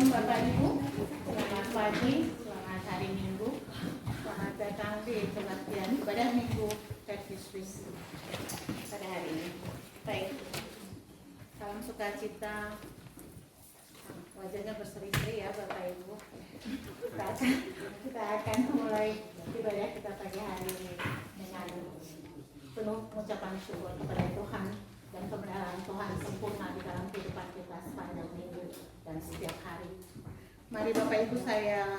Shalom Bapak Ibu, selamat pagi, selamat hari Minggu, selamat datang di kebaktian ibadah Minggu Vertus pada hari ini. Baik, salam sukacita, wajahnya berseri-seri ya Bapak Ibu. Kita akan mulai ibadah kita pagi hari ini dengan penuh ucapan syukur kepada Tuhan dan kebenaran Tuhan sempurna di dalam kehidupan kita sepanjang minggu dan setiap hari. Mari Bapak Ibu saya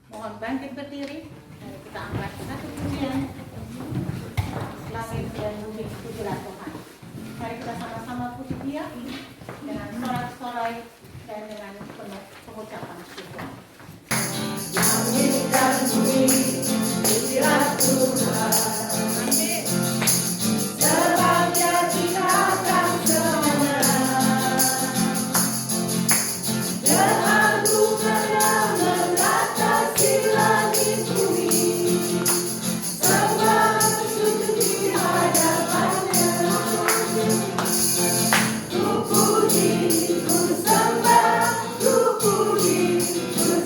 mohon bangkit berdiri. Mari kita angkat satu pujian langit dan bumi pujilah Tuhan. Mari kita sama-sama puji Dia dengan sorak-sorai dan dengan penuh pengucapan syukur. Langit dan bumi pujilah Tuhan. Sebab Dia ciptakan semuanya dengan bukanya mengatasi langit bumi. Semua sujud di hadapannya. Ku puji, ku sembah, ku puji, ku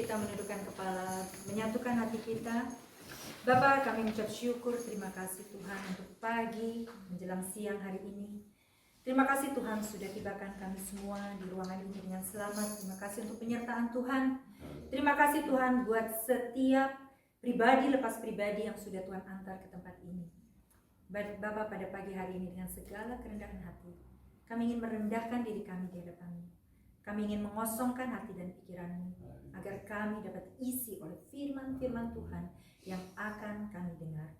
kita menundukkan kepala, menyatukan hati kita. Bapa, kami mengucap syukur, terima kasih Tuhan untuk pagi menjelang siang hari ini. Terima kasih Tuhan sudah tibakan kami semua di ruangan ini dengan selamat. Terima kasih untuk penyertaan Tuhan. Terima kasih Tuhan buat setiap pribadi lepas pribadi yang sudah Tuhan antar ke tempat ini. Bapa, pada pagi hari ini dengan segala kerendahan hati, kami ingin merendahkan diri kami di hadapan-Mu. Kami ingin mengosongkan hati dan pikiran-Mu agar kami dapat isi oleh firman-firman Tuhan yang akan kami dengar.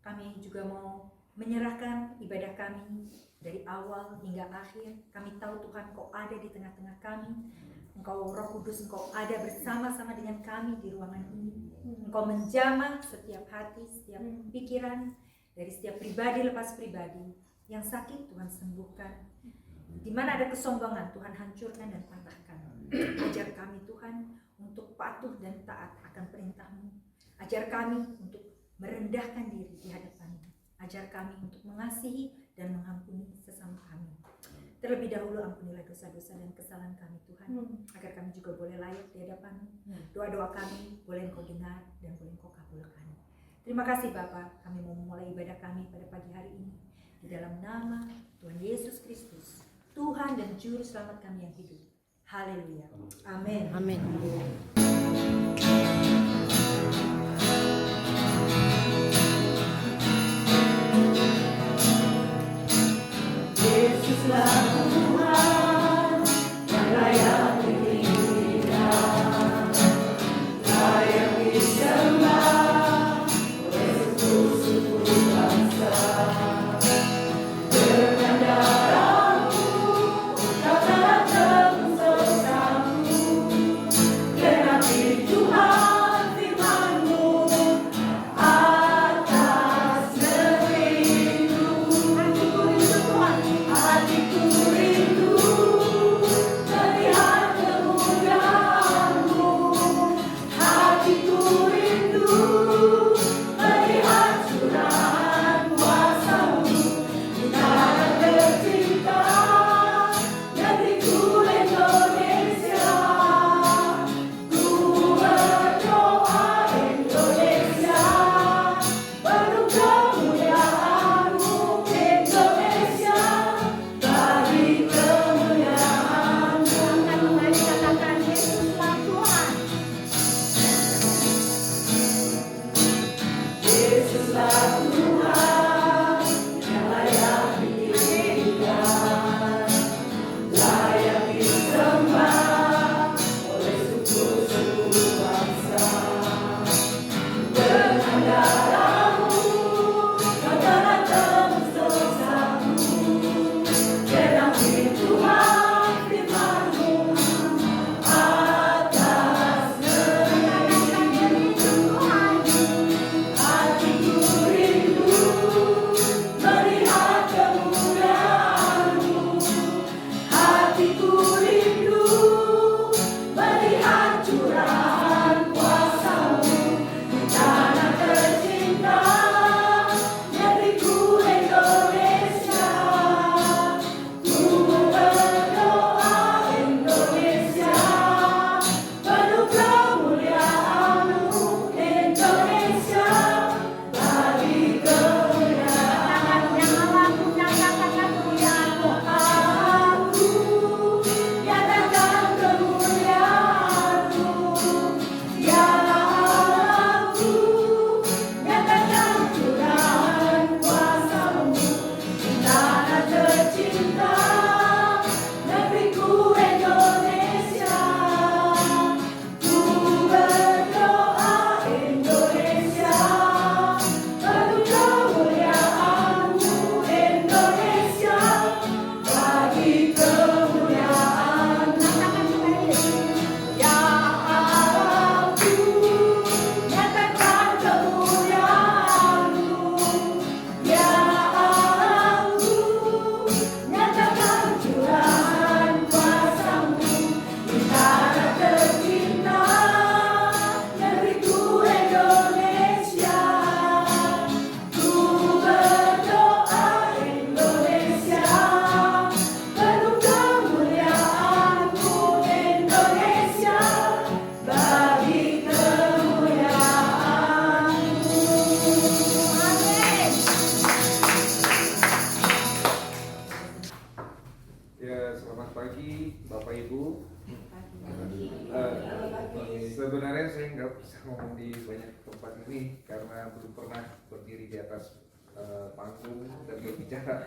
Kami juga mau menyerahkan ibadah kami dari awal hingga akhir. Kami tahu Tuhan Kau ada di tengah-tengah kami. Engkau Roh Kudus, Engkau ada bersama-sama dengan kami di ruangan ini. Engkau menjamah setiap hati, setiap pikiran, dari setiap pribadi lepas pribadi. Yang sakit Tuhan sembuhkan. Di mana ada kesombongan Tuhan hancurkan dan patahkan. Ajar kami Tuhan untuk patuh dan taat akan perintah-Mu. Ajar kami untuk merendahkan diri di hadapan-Mu. Ajar kami untuk mengasihi dan mengampuni sesama kami. Terlebih dahulu ampunilah dosa-dosa dan kesalahan kami Tuhan, agar kami juga boleh layak di hadapan-Mu. Doa-doa kami boleh Engkau dengar dan boleh Engkau kabulkan. Terima kasih Bapa, kami mau memulai ibadah kami pada pagi hari ini di dalam nama Tuhan Yesus Kristus, Tuhan dan Juru Selamat kami yang hidup. Haleluya. Amin. Amin. Yesuslah Tuhan yang layak diinginkan, layak disembah oleh seluruh bangsa. Dengan darah-Mu Kau telah tebus dosa-Mu, genapi Tuhan firman-Mu. Bapak Ibu. Sebenarnya saya nggak bisa ngomong di banyak tempat ini karena belum pernah berdiri di atas panggung dan berbicara.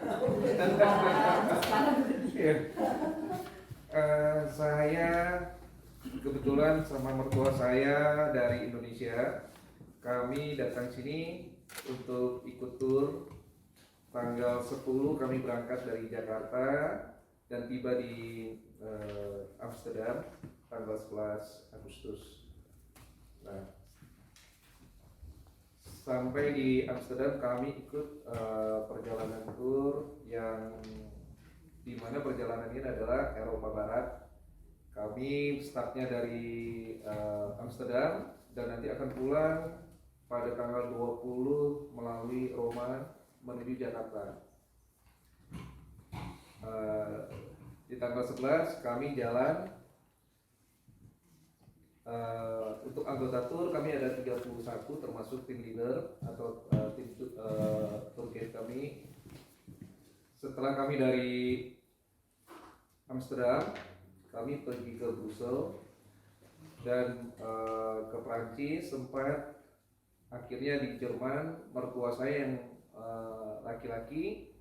Ya. Saya kebetulan sama mertua saya dari Indonesia. Kami datang sini untuk ikut tur. Tanggal 10 kami berangkat dari Jakarta dan tiba di Amsterdam tanggal 11 Agustus. Nah, sampai di Amsterdam kami ikut perjalanan tur yang dimana perjalanan ini adalah Eropa Barat. Kami startnya dari Amsterdam dan nanti akan pulang pada tanggal 20 melalui Roma menuju Jakarta. Di tanggal 11 kami jalan. Untuk anggota tur kami ada 31 termasuk tim leader atau tim tour guide kami. Setelah kami dari Amsterdam, kami pergi ke Brussels dan ke Prancis, sempat akhirnya di Jerman. Mertua saya yang laki-laki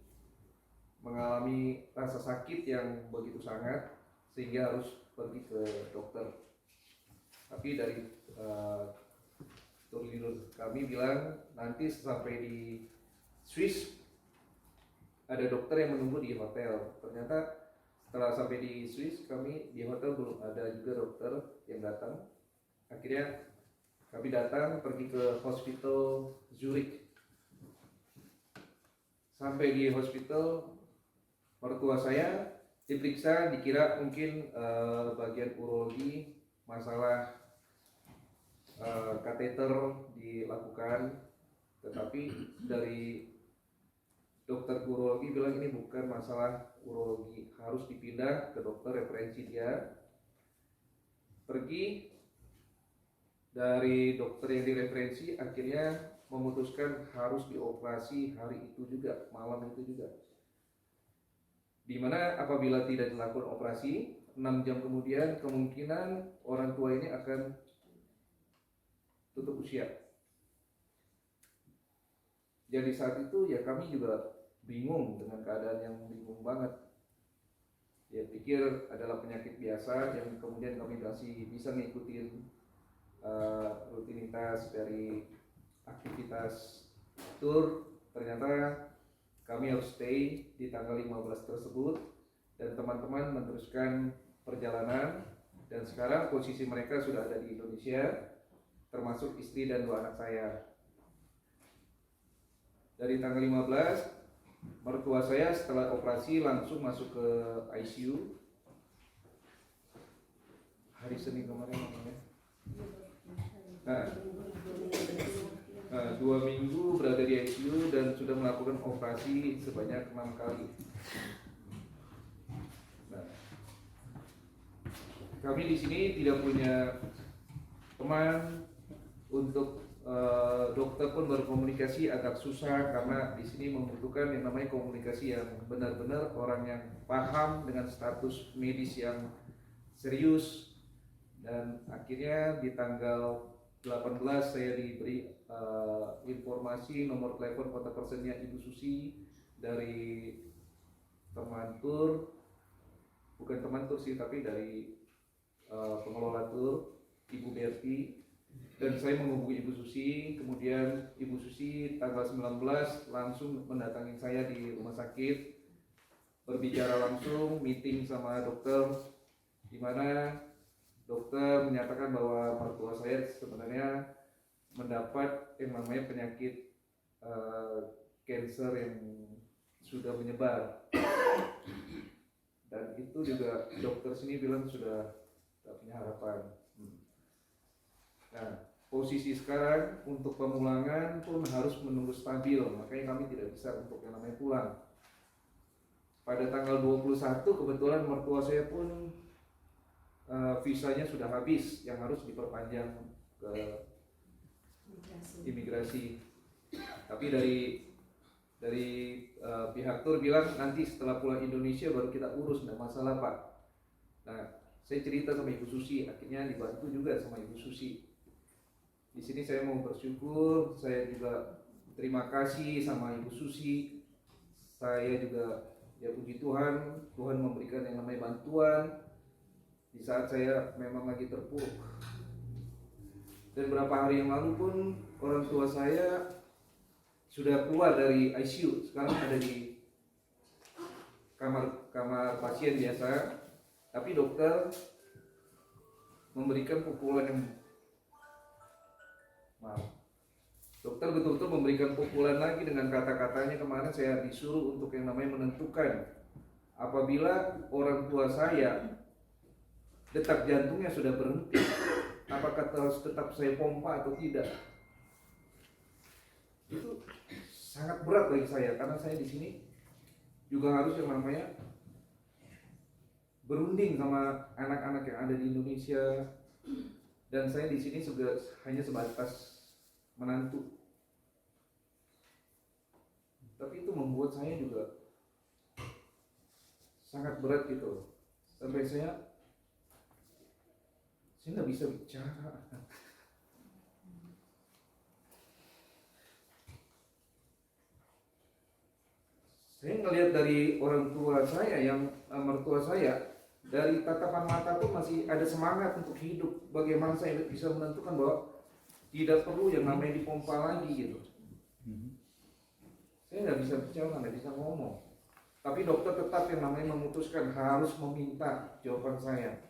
mengalami rasa sakit yang begitu sangat sehingga harus pergi ke dokter. Tapi dari tour leader kami bilang nanti sampai di Swiss ada dokter yang menunggu di hotel. Ternyata setelah sampai di Swiss kami di hotel belum ada juga dokter yang datang. Akhirnya kami datang pergi ke hospital Zurich. Sampai di hospital mertua saya diperiksa, dikira mungkin bagian urologi, masalah kateter dilakukan, tetapi dari dokter urologi bilang ini bukan masalah urologi, harus dipindah ke dokter referensi dia. Pergi dari dokter yang direferensi, akhirnya memutuskan harus dioperasi hari itu juga, malam itu juga. Dimana apabila tidak dilakukan operasi, 6 jam kemudian kemungkinan orang tua ini akan tutup usia. Jadi saat itu ya kami juga bingung dengan keadaan yang bingung banget. Ya pikir adalah penyakit biasa yang kemudian kami masih bisa ngikutin rutinitas dari aktivitas tur. Ternyata kami harus stay di tanggal 15 tersebut dan teman-teman meneruskan perjalanan, dan sekarang posisi mereka sudah ada di Indonesia, termasuk istri dan 2 anak saya. Dari tanggal 15, mertua saya setelah operasi langsung masuk ke ICU. Hari Senin kemarin namanya. Nah, 2 minggu berada di ICU dan sudah melakukan operasi sebanyak 6 kali. Nah, kami di sini tidak punya teman untuk dokter pun berkomunikasi agak susah karena di sini membutuhkan yang namanya komunikasi yang benar-benar orang yang paham dengan status medis yang serius. Dan akhirnya di tanggal 18 saya diberi informasi nomor telepon kontak personnya Ibu Susi dari teman tur, bukan teman tur sih tapi dari pengelola tur, Ibu Berti. Dan saya menghubungi Ibu Susi, kemudian Ibu Susi tanggal 19 langsung mendatangi saya di rumah sakit, berbicara langsung, meeting sama dokter, di mana dokter menyatakan bahwa mertua saya sebenarnya mendapat yang namanya penyakit cancer yang sudah menyebar. Dan itu juga dokter sini bilang sudah tidak punya harapan. Nah, posisi sekarang untuk pemulangan pun harus menunggu stabil, makanya kami tidak bisa untuk yang namanya pulang. Pada tanggal 21 kebetulan mertua saya pun visanya sudah habis, yang harus diperpanjang ke imigrasi. Tapi dari pihak tur bilang nanti setelah pulang Indonesia baru kita urus, tidak masalah Pak. Nah, saya cerita sama Ibu Susi, akhirnya dibantu juga sama Ibu Susi. Di sini saya mau bersyukur, saya juga terima kasih sama Ibu Susi. Saya juga ya puji Tuhan, Tuhan memberikan yang namanya bantuan di saat saya memang lagi terpuruk. Dan beberapa hari yang lalu pun orang tua saya sudah keluar dari ICU, sekarang ada di kamar pasien biasa, tapi dokter memberikan pukulan yang dokter betul-betul memberikan pukulan lagi dengan kata-katanya. Kemarin saya disuruh untuk yang namanya menentukan apabila orang tua saya detak jantungnya sudah berhenti, apakah harus tetap saya pompa atau tidak. Itu sangat berat bagi saya karena saya di sini juga harus yang namanya berunding sama anak-anak yang ada di Indonesia, dan saya di sini juga hanya sebatas menantu. Tapi itu membuat saya juga sangat berat gitu, sampai saya nggak bisa bicara. Saya ngelihat dari orang tua saya, yang mertua saya, dari tatapan mata tuh masih ada semangat untuk hidup. Bagaimana saya bisa menentukan bahwa tidak perlu yang namanya dipompa lagi gitu. Saya nggak bisa bicara, nggak bisa ngomong. Tapi dokter tetap yang namanya memutuskan harus meminta jawaban saya.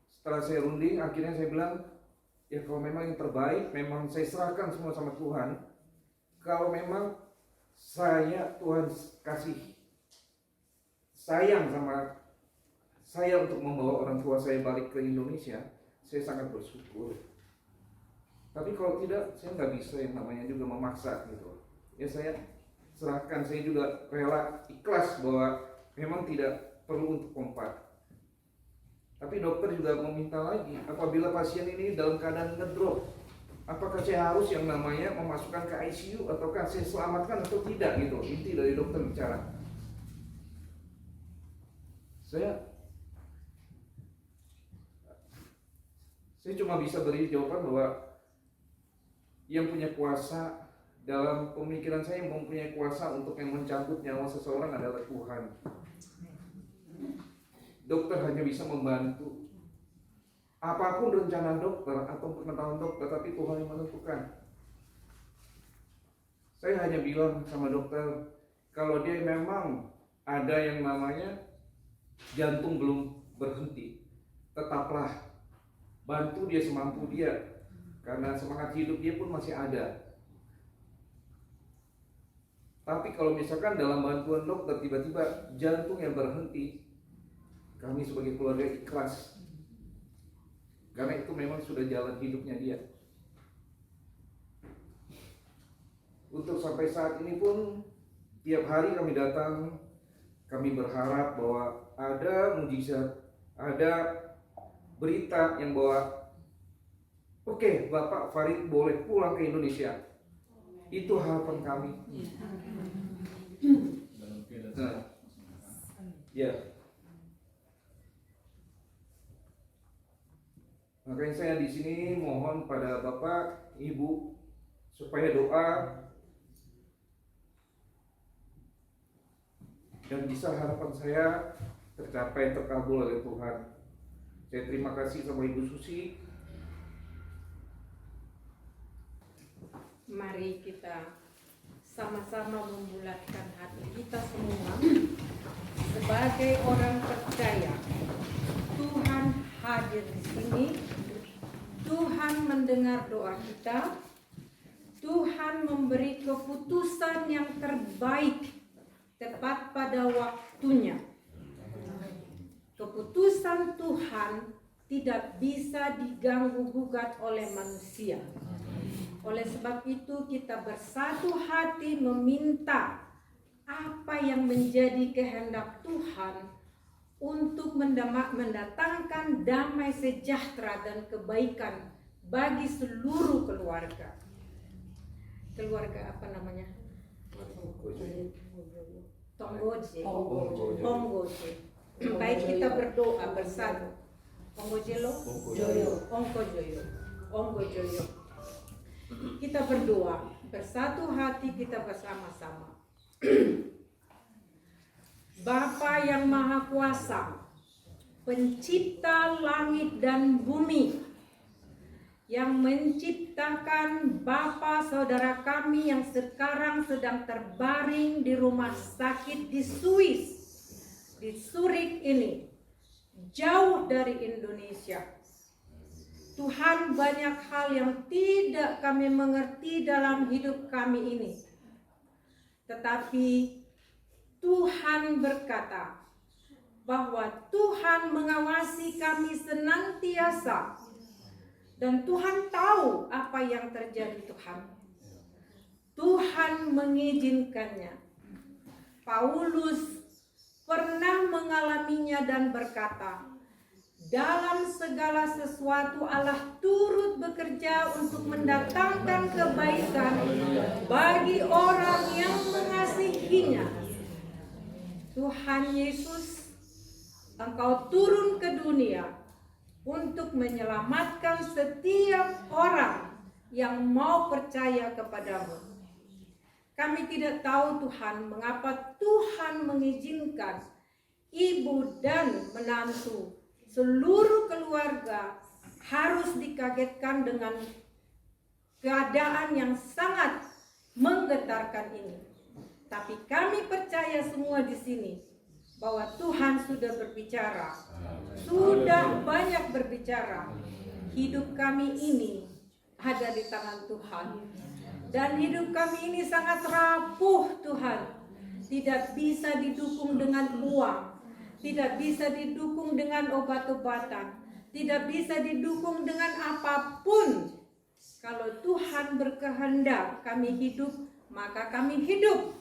Setelah saya runding, akhirnya saya bilang, ya kalau memang yang terbaik, memang saya serahkan semua sama Tuhan. Kalau memang Tuhan kasih sayang sama saya untuk membawa orang tua saya balik ke Indonesia, saya sangat bersyukur. Tapi kalau tidak, saya nggak bisa yang namanya juga memaksa gitu. Ya saya serahkan, saya juga rela ikhlas bahwa memang tidak perlu untuk pompa. Tapi dokter juga meminta lagi, apabila pasien ini dalam keadaan ngedrop, apakah saya harus yang namanya memasukkan ke ICU ataukah saya selamatkan atau tidak gitu. Inti dari dokter bicara. Saya cuma bisa beri jawaban bahwa yang punya kuasa dalam pemikiran saya, yang mempunyai kuasa untuk yang mencabut nyawa seseorang adalah Tuhan. Dokter hanya bisa membantu. Apapun rencana dokter atau pengetahuan dokter, tapi Tuhan yang menentukan. Saya hanya bilang sama dokter, kalau dia memang ada yang namanya jantung belum berhenti, tetaplah bantu dia semampu dia, karena semangat hidup dia pun masih ada. Tapi kalau misalkan dalam bantuan dokter tiba-tiba jantung yang berhenti, kami sebagai keluarga ikhlas, karena itu memang sudah jalan hidupnya dia. Untuk sampai saat ini pun tiap hari kami datang, kami berharap bahwa ada mujizat, ada berita yang bahwa oke, Bapak Farid boleh pulang ke Indonesia. Itu harapan kami. Nah, ya. Makanya saya di sini mohon pada Bapak, Ibu supaya doa dan bisa harapan saya tercapai, terkabul oleh Tuhan. Saya terima kasih sama Ibu Susi. Mari kita sama-sama membulatkan hati kita semua sebagai orang percaya. Tuhan hadir di sini. Tuhan mendengar doa kita. Tuhan memberi keputusan yang terbaik tepat pada waktunya. Keputusan Tuhan tidak bisa diganggu-gugat oleh manusia. Oleh sebab itu kita bersatu hati meminta apa yang menjadi kehendak Tuhan untuk mendatangkan damai sejahtera dan kebaikan bagi seluruh keluarga. Keluarga apa namanya? Tonggoje. Baik, kita berdoa bersatu. Onggo Joyo. Kita berdoa bersatu hati, kita bersama-sama. Bapa yang Maha Kuasa, pencipta langit dan bumi, yang menciptakan Bapa saudara kami yang sekarang sedang terbaring di rumah sakit di Swiss, di Zurich ini, jauh dari Indonesia. Tuhan, banyak hal yang tidak kami mengerti dalam hidup kami ini. Tetapi Tuhan berkata bahwa Tuhan mengawasi kami senantiasa. Dan Tuhan tahu apa yang terjadi Tuhan. Tuhan mengizinkannya. Paulus pernah mengalaminya dan berkata, dalam segala sesuatu Allah turut bekerja untuk mendatangkan kebaikan bagi orang yang mengasihinya. Tuhan Yesus, Engkau turun ke dunia untuk menyelamatkan setiap orang yang mau percaya kepadamu. Kami tidak tahu Tuhan, mengapa Tuhan mengizinkan ibu dan menantu, seluruh keluarga harus dikagetkan dengan keadaan yang sangat menggetarkan ini. Tapi kami percaya semua di sini bahwa Tuhan sudah berbicara, sudah banyak berbicara. Hidup kami ini ada di tangan Tuhan, dan hidup kami ini sangat rapuh Tuhan. Tidak bisa didukung dengan uang, tidak bisa didukung dengan obat-obatan, tidak bisa didukung dengan apapun. Kalau Tuhan berkehendak kami hidup, maka kami hidup.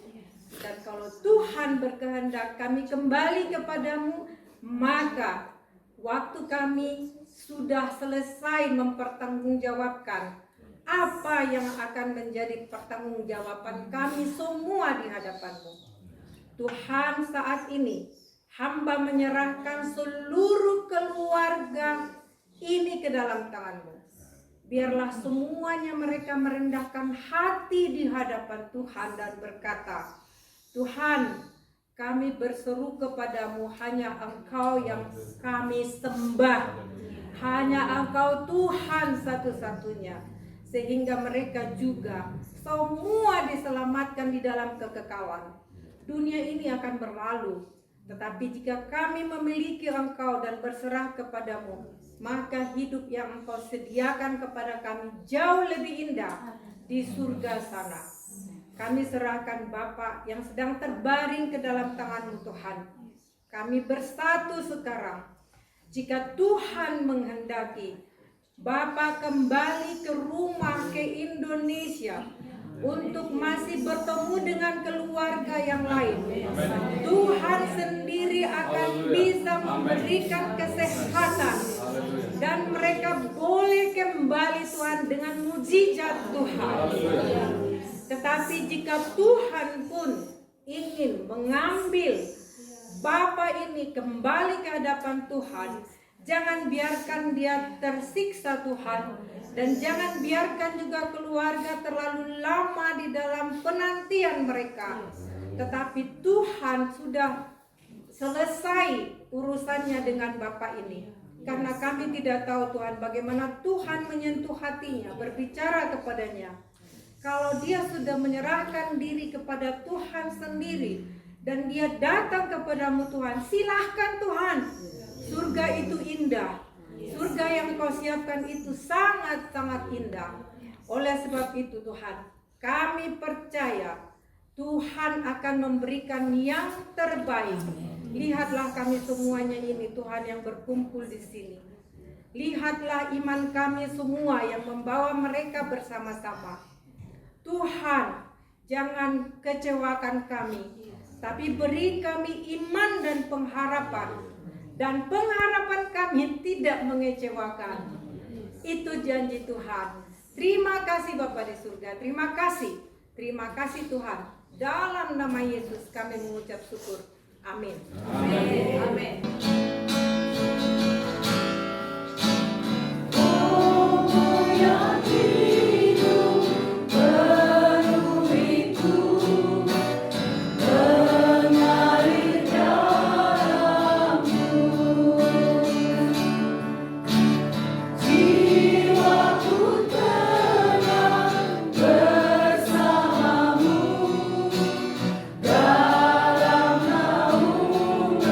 Dan kalau Tuhan berkehendak kami kembali kepadamu, maka waktu kami sudah selesai mempertanggungjawabkan apa yang akan menjadi pertanggungjawaban kami semua di hadapanmu. Tuhan, saat ini hamba menyerahkan seluruh keluarga ini ke dalam tanganmu. Biarlah semuanya mereka merendahkan hati di hadapan Tuhan dan berkata, Tuhan, kami berseru kepadamu, hanya Engkau yang kami sembah. Hanya Engkau Tuhan satu-satunya. Sehingga mereka juga semua diselamatkan di dalam kekekalan. Dunia ini akan berlalu. Tetapi jika kami memiliki Engkau dan berserah kepadamu, maka hidup yang Engkau sediakan kepada kami jauh lebih indah di surga sana. Kami serahkan Bapa yang sedang terbaring ke dalam tangan-Mu Tuhan. Kami bersatu sekarang. Jika Tuhan menghendaki, Bapa kembali ke rumah, ke Indonesia, untuk masih bertemu dengan keluarga yang lain. Tuhan sendiri akan bisa memberikan kesehatan, dan mereka boleh kembali Tuhan dengan mukjizat Tuhan. Tetapi jika Tuhan pun ingin mengambil Bapa ini kembali ke hadapan Tuhan, jangan biarkan dia tersiksa Tuhan, dan jangan biarkan juga keluarga terlalu lama di dalam penantian mereka. Tetapi Tuhan sudah selesai urusannya dengan Bapa ini. Karena kami tidak tahu Tuhan bagaimana Tuhan menyentuh hatinya, berbicara kepadanya. Kalau dia sudah menyerahkan diri kepada Tuhan sendiri dan dia datang kepadamu Tuhan, silahkan Tuhan. Surga itu indah. Surga yang Kau siapkan itu sangat-sangat indah. Oleh sebab itu Tuhan, kami percaya Tuhan akan memberikan yang terbaik. Lihatlah kami semuanya ini Tuhan yang berkumpul di sini. Lihatlah iman kami semua yang membawa mereka bersama-sama. Tuhan, jangan kecewakan kami, tapi beri kami iman dan pengharapan. Dan pengharapan kami tidak mengecewakan. Itu janji Tuhan. Terima kasih Bapa di surga. Terima kasih. Terima kasih Tuhan. Dalam nama Yesus kami mengucap syukur. Amin. Amin. Amin. Oh yang hidup penuh itu mengalir dalammu, jiwaku tenang bersamamu dalam naunganmu.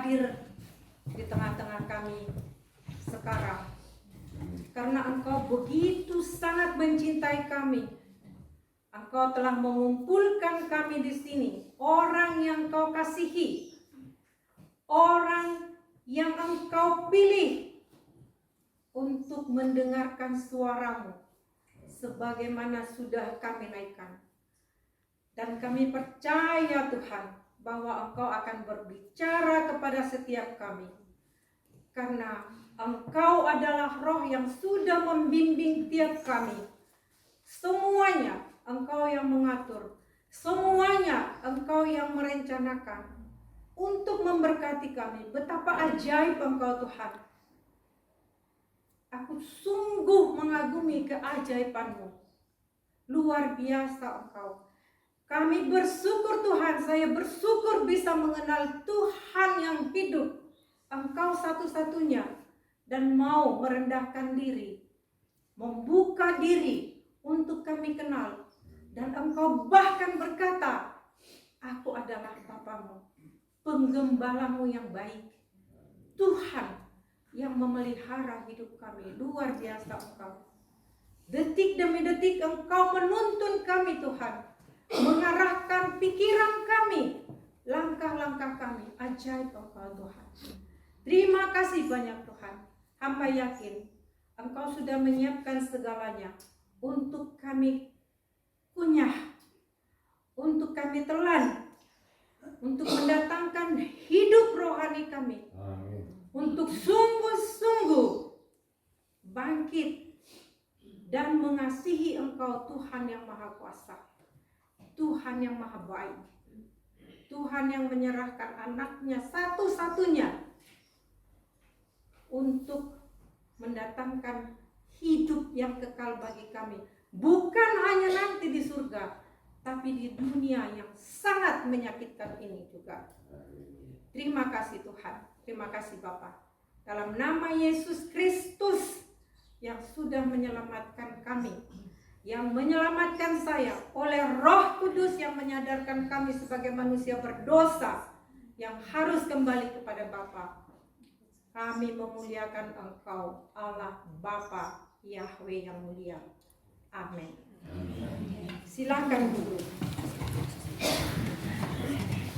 hadir di tengah-tengah kami sekarang. Karena Engkau begitu sangat mencintai kami. Engkau telah mengumpulkan kami di sini, orang yang Kau kasihi, orang yang Engkau pilih untuk mendengarkan suara-Mu sebagaimana sudah kami naikkan. Dan kami percaya Tuhan bahwa Engkau akan berbicara kepada setiap kami. Karena Engkau adalah Roh yang sudah membimbing tiap kami. Semuanya Engkau yang mengatur. Semuanya Engkau yang merencanakan untuk memberkati kami. Betapa ajaib Engkau Tuhan. Aku sungguh mengagumi keajaiban-Mu. Luar biasa Engkau. Kami bersyukur Tuhan, saya bersyukur bisa mengenal Tuhan yang hidup. Engkau satu-satunya dan mau merendahkan diri, membuka diri untuk kami kenal. Dan Engkau bahkan berkata, aku adalah Bapamu, penggembalamu yang baik. Tuhan yang memelihara hidup kami. Luar biasa Engkau. Detik demi detik Engkau menuntun kami Tuhan, mengarahkan pikiran kami, langkah-langkah kami. Ajaib Engkau Tuhan. Terima kasih banyak Tuhan. Hamba yakin Engkau sudah menyiapkan segalanya untuk kami kunyah, untuk kami telan, untuk mendatangkan hidup rohani kami. Untuk sungguh-sungguh bangkit dan mengasihi Engkau Tuhan yang Maha Kuasa, Tuhan yang Maha Baik, Tuhan yang menyerahkan anaknya satu-satunya untuk mendatangkan hidup yang kekal bagi kami. Bukan hanya nanti di surga, tapi di dunia yang sangat menyakitkan ini juga. Terima kasih Tuhan, terima kasih Bapa. Dalam nama Yesus Kristus yang sudah menyelamatkan kami, yang menyelamatkan saya oleh Roh Kudus yang menyadarkan kami sebagai manusia berdosa yang harus kembali kepada Bapa. Kami memuliakan Engkau, Allah Bapa Yahweh yang mulia. Amin. Silakan duduk.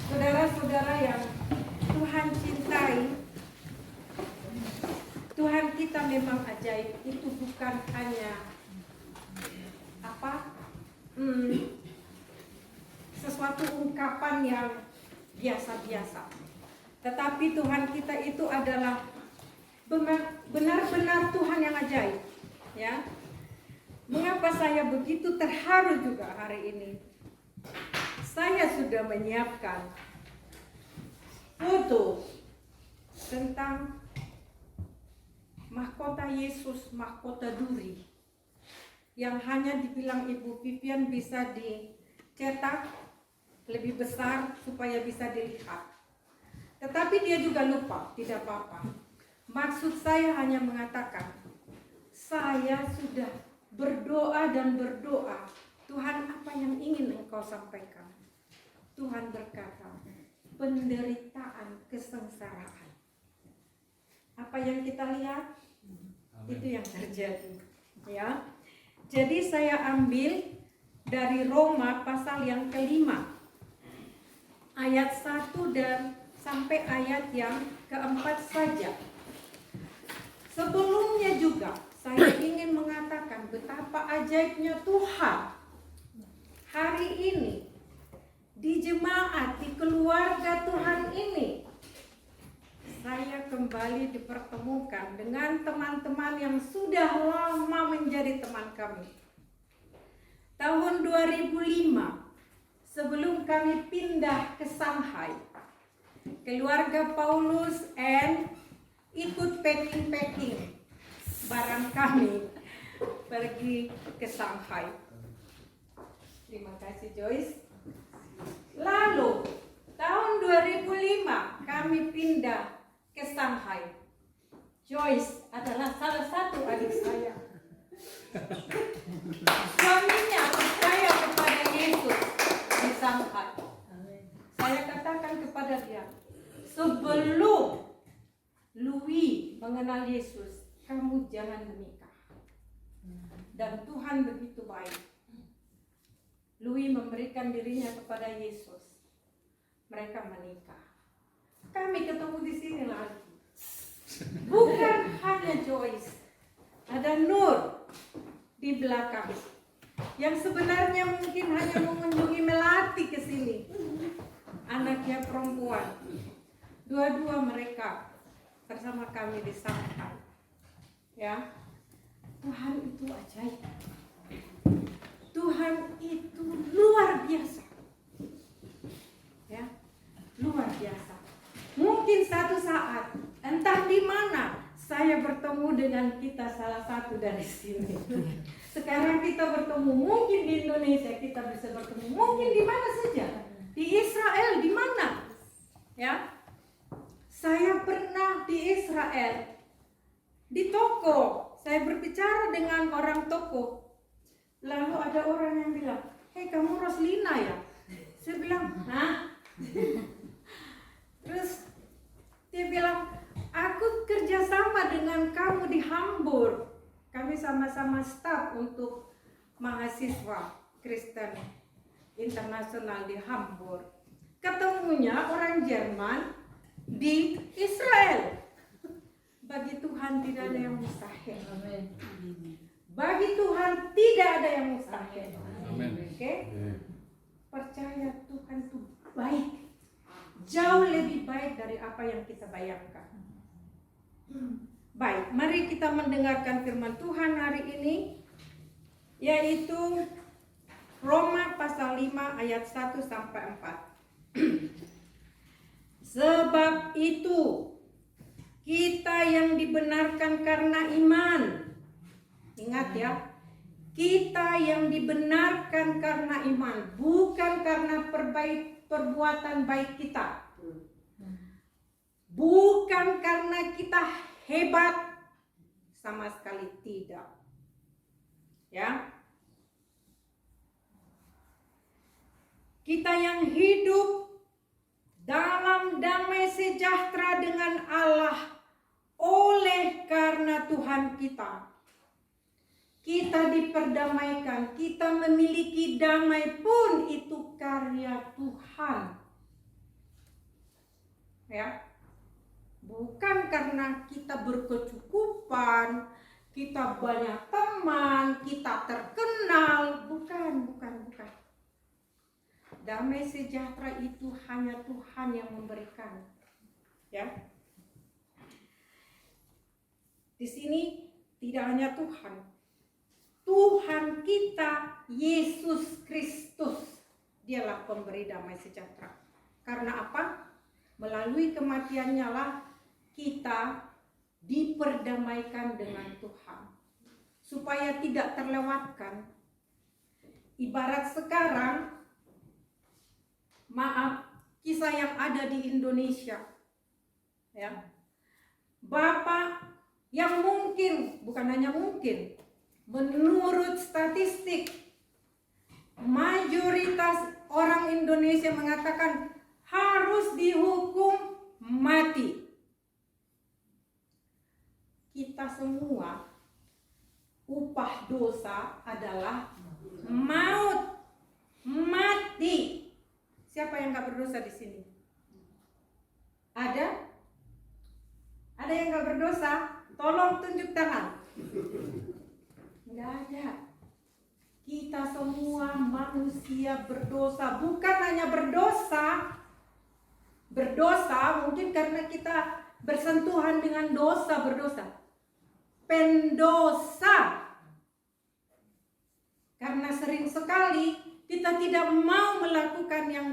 Saudara-saudara yang Tuhan cintai, Tuhan kita memang ajaib. Itu bukan hanya sesuatu ungkapan yang biasa-biasa, tetapi Tuhan kita itu adalah benar-benar Tuhan yang ajaib. Ya, mengapa saya begitu terharu juga hari ini? Saya sudah menyiapkan foto tentang mahkota Yesus, mahkota duri, yang hanya dibilang Ibu Vivian bisa dicetak lebih besar supaya bisa dilihat. Tetapi dia juga lupa, tidak apa-apa. Maksud saya hanya mengatakan, saya sudah berdoa dan berdoa, Tuhan, apa yang ingin Engkau sampaikan? Tuhan berkata, penderitaan, kesengsaraan. Apa yang kita lihat? Amen. Itu yang terjadi. Ya. Jadi saya ambil dari Roma pasal yang kelima, ayat 1 dan sampai ayat yang keempat saja. Sebelumnya juga saya ingin mengatakan betapa ajaibnya Tuhan hari ini di jemaat, di keluarga Tuhan ini. Saya kembali dipertemukan dengan teman-teman yang sudah lama menjadi teman kami. Tahun 2005, sebelum kami pindah ke Shanghai, keluarga Paulus ikut packing barang kami pergi ke Shanghai. Terima kasih Joyce. Lalu tahun 2005 kami pindah ke Shanghai. Joyce adalah salah satu adik saya. Suaminya percaya kepada Yesus di Shanghai. Saya katakan kepada dia, sebelum Louis mengenal Yesus, kamu jangan menikah. Dan Tuhan begitu baik. Louis memberikan dirinya kepada Yesus. Mereka menikah. Kami ketemu di sini lagi. Bukan hanya Joyce, ada Nur di belakang yang sebenarnya mungkin hanya mengunjungi Melati ke sini. Anaknya perempuan. Dua-dua mereka bersama kami di Shanghai. Ya. Tuhan itu ajaib. Tuhan itu luar biasa. Ya. Luar biasa. Mungkin satu saat, entah di mana, saya bertemu dengan kita salah satu dari sini. Sekarang kita bertemu, mungkin di Indonesia kita bisa bertemu, mungkin di mana saja, di Israel, di mana, ya? Saya pernah di Israel, di toko, saya berbicara dengan orang toko, lalu ada orang yang bilang, hei kamu Roslina ya? Saya bilang, hah? Terus dia bilang, aku kerjasama dengan kamu di Hamburg. Kami sama-sama staf untuk mahasiswa Kristen internasional di Hamburg. Ketemunya orang Jerman di Israel. Bagi Tuhan tidak ada yang mustahil. Bagi Tuhan tidak ada yang mustahil. Oke? Percaya Tuhan itu baik. Jauh lebih baik dari apa yang kita bayangkan. Baik, mari kita mendengarkan firman Tuhan hari ini, yaitu Roma pasal 5 ayat 1 sampai 4. Sebab itu kita yang dibenarkan karena iman, ingat ya, kita yang dibenarkan karena iman, bukan karena perbuatan baik kita. Bukan karena kita hebat, sama sekali tidak. Ya. Kita yang hidup dalam damai sejahtera dengan Allah oleh karena Tuhan kita. Kita diperdamaikan, kita memiliki damai pun itu karya Tuhan. Ya. Bukan karena kita berkecukupan, kita banyak teman, kita terkenal, bukan. Damai sejahtera itu hanya Tuhan yang memberikan. Ya. Di sini tidak hanya Tuhan. Tuhan kita Yesus Kristus, dialah pemberi damai sejahtera. Karena apa? Melalui kematiannya lah kita diperdamaikan dengan Tuhan. Supaya tidak terlewatkan. Ibarat sekarang, maaf, kisah yang ada di Indonesia. Ya. Bapak yang mungkin, bukan hanya mungkin, menurut statistik, mayoritas orang Indonesia mengatakan harus dihukum mati. Kita semua, upah dosa adalah maut, mati. Siapa yang gak berdosa di sini? Ada? Ada yang gak berdosa? Tolong tunjuk tangan. Enggak ada. Kita semua manusia berdosa. Bukan hanya berdosa. Berdosa mungkin karena kita bersentuhan dengan dosa, berdosa. Pendosa. Karena sering sekali kita tidak mau melakukan yang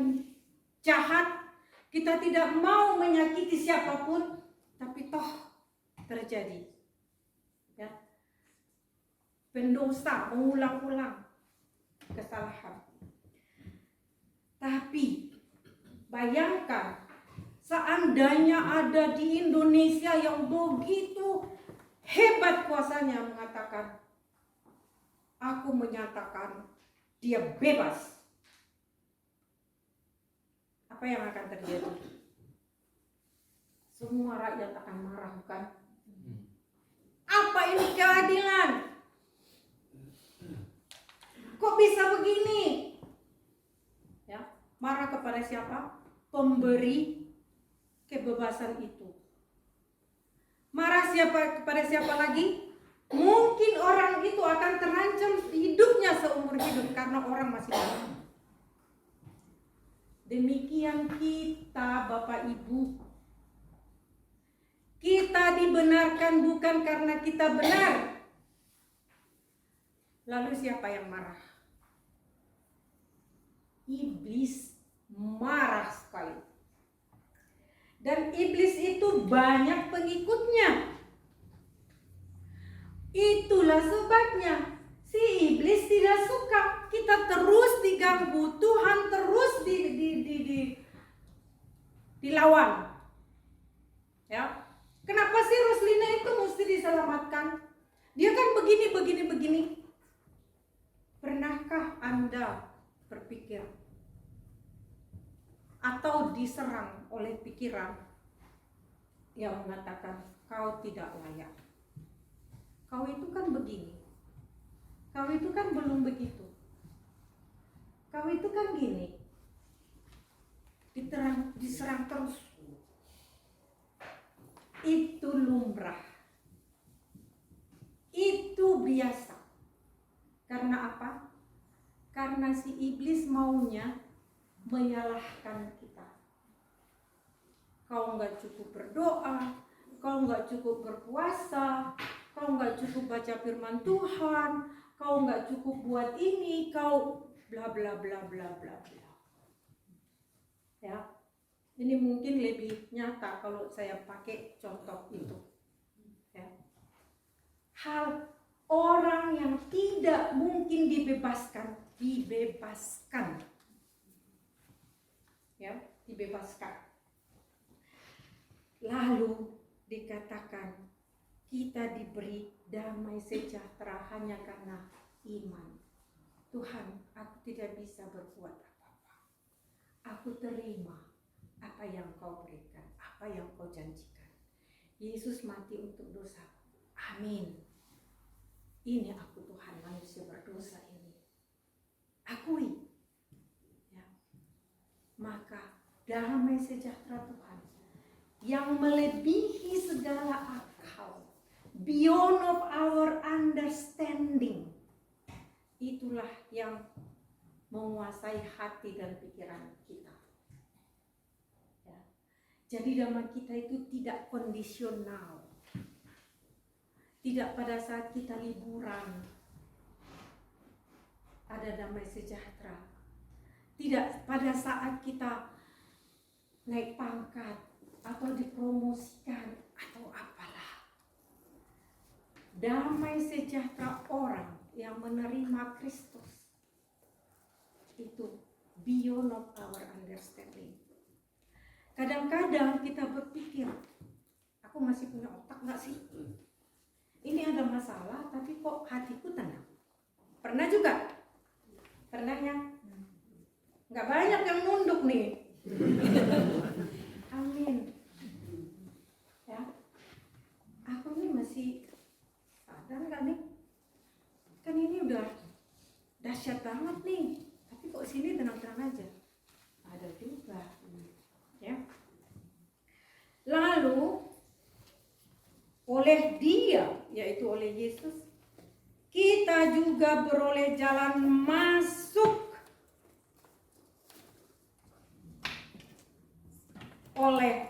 jahat. Kita tidak mau menyakiti siapapun. Tapi toh terjadi. Ya. Pendosa mengulang-ulang kesalahan. Tapi bayangkan seandainya ada di Indonesia yang begitu hebat kuasanya mengatakan, aku menyatakan dia bebas. Apa yang akan terjadi? semua rakyat akan marah, bukan? Apa ini keadilan? Kok bisa begini? Ya, marah kepada siapa? Pemberi kebebasan itu. Marah kepada siapa lagi? Mungkin orang itu akan terancam hidupnya seumur hidup karena orang masih marah. Demikian kita, Bapak Ibu. Kita dibenarkan bukan karena kita benar. Lalu siapa yang marah? Iblis marah sekali. Dan iblis itu banyak pengikutnya. Itulah sebabnya si iblis tidak suka kita terus diganggu, Tuhan terus dilawan. Ya. Kenapa sih Roslina itu mesti diselamatkan? Dia kan begini. Pernahkah Anda berpikir atau diserang oleh pikiran yang mengatakan kau tidak layak? Kau itu kan begini. Kau itu kan belum begitu. Kau itu kan gini. Diserang terus. Itu lumrah. Itu biasa. Karena apa? Karena si iblis maunya menyalahkan kita. Kau nggak cukup berdoa, kau nggak cukup berpuasa, kau nggak cukup baca firman Tuhan, kau nggak cukup buat ini, kau bla bla bla bla bla bla. Ya, ini mungkin lebih nyata kalau saya pakai contoh itu. Ya. Hal orang yang tidak mungkin dibebaskan. Ya, dibebaskan. Lalu dikatakan kita diberi damai sejahtera hanya karena iman. Tuhan, aku tidak bisa berbuat apa-apa. Aku terima apa yang kau berikan, apa yang kau janjikan. Yesus mati untuk dosa. Amin. Ini aku Tuhan, manusia berdosa ini. Akui. Ya. Maka damai sejahtera Tuhan yang melebihi segala akal, beyond of our understanding, itulah yang menguasai hati dan pikiran kita. Ya. Jadi damai kita itu tidak kondisional. Tidak pada saat kita liburan ada damai sejahtera. Tidak pada saat kita naik pangkat atau dipromosikan atau apalah. Damai sejahtera orang yang menerima Kristus itu beyond of our understanding. Kadang-kadang kita berpikir, aku masih punya otak nggak sih? Ini ada masalah, tapi kok hatiku tenang. Pernah juga? Pernah ya? Nggak banyak yang nunduk nih. Amin. Ya, aku nih masih sadar nggak nih? Kan ini udah dahsyat banget nih. Tapi kok sini tenang-tenang aja? Ada juga. Ya. Lalu oleh Dia, yaitu oleh Yesus, kita juga beroleh jalan masuk oleh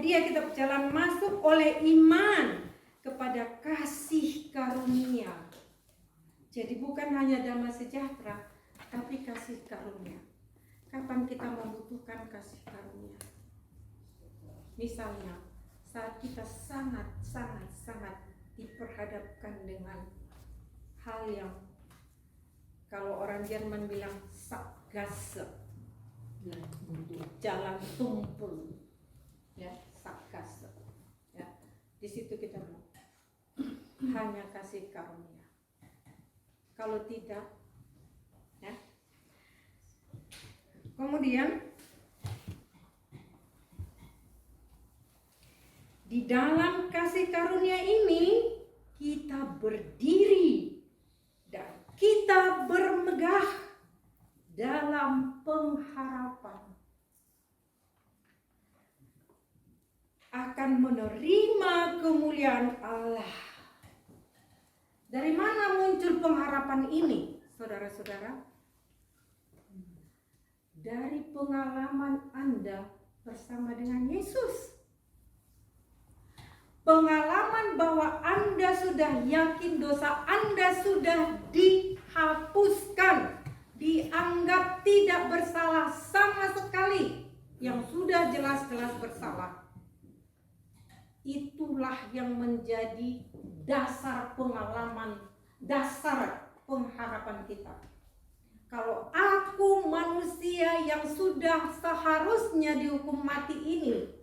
Dia kita berjalan masuk oleh iman kepada kasih karunia. Jadi bukan hanya damai sejahtera, tapi kasih karunia. Kapan kita membutuhkan kasih karunia? Misalnya saat kita sangat diperhadapkan dengan hal yang kalau orang Jerman bilang Sackgasse, jalan tumpul, ya, Sackgasse, ya. Di situ kita bilang hanya kasih karunia. Kalau tidak, ya. Kemudian Di dalam kasih karunia ini kita berdiri dan kita bermegah dalam pengharapan akan menerima kemuliaan Allah. Dari mana muncul pengharapan ini, saudara-saudara? Dari pengalaman Anda bersama dengan Yesus. Pengalaman bahwa Anda sudah yakin dosa Anda sudah dihapuskan, dianggap tidak bersalah sama sekali, yang sudah jelas-jelas bersalah. Itulah yang menjadi dasar pengalaman, dasar pengharapan kita. Kalau aku manusia yang sudah seharusnya dihukum mati ini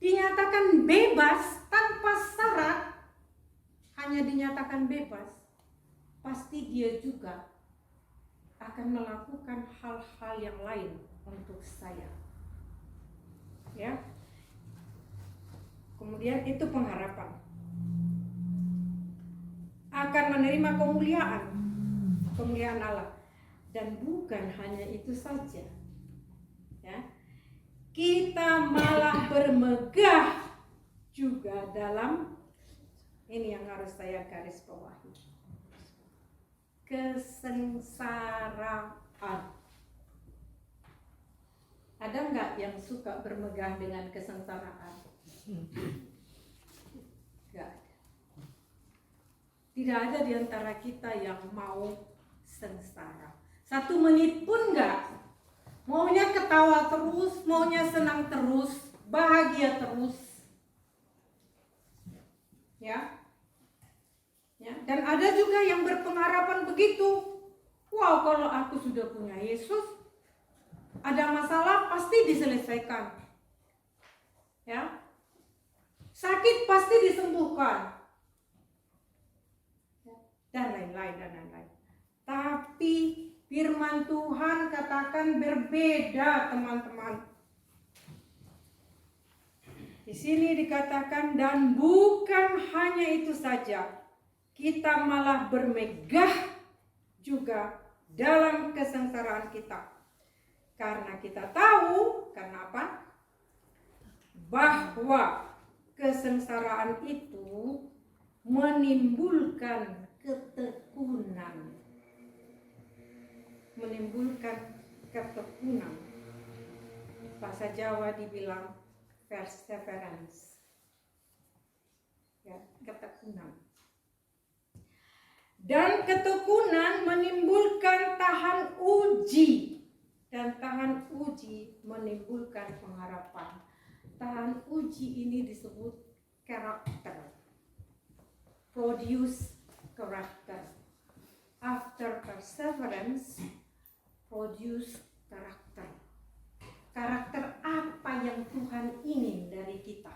dinyatakan bebas tanpa syarat, hanya dinyatakan bebas, pasti dia juga akan melakukan hal-hal yang lain untuk saya. Ya. Kemudian itu pengharapan. Akan menerima kemuliaan Allah. Dan bukan hanya itu saja. Ya. Kita malah bermegah juga dalam, ini yang harus saya garis bawahi, kesengsaraan. Ada nggak yang suka bermegah dengan kesengsaraan? Nggak ada. Tidak ada di antara kita yang mau sengsara. 1 menit pun nggak. Maunya ketawa terus, maunya senang terus, bahagia terus. Ya. Ya, dan ada juga yang berpengharapan begitu. Wow, kalau aku sudah punya Yesus, ada masalah pasti diselesaikan. Ya. Sakit pasti disembuhkan. Dan lain-lain. Tapi firman Tuhan katakan berbeda, teman-teman. Di sini dikatakan, dan bukan hanya itu saja, kita malah bermegah juga dalam kesengsaraan kita. Karena kita tahu, karena apa? Bahwa kesengsaraan itu menimbulkan ketekunan. Bahasa Jawa dibilang perseverance. Ya, ketekunan. Dan ketekunan menimbulkan tahan uji. Dan tahan uji menimbulkan pengharapan. Tahan uji ini disebut karakter. Produce karakter. After perseverance, produce karakter. Karakter apa yang Tuhan ingin dari kita?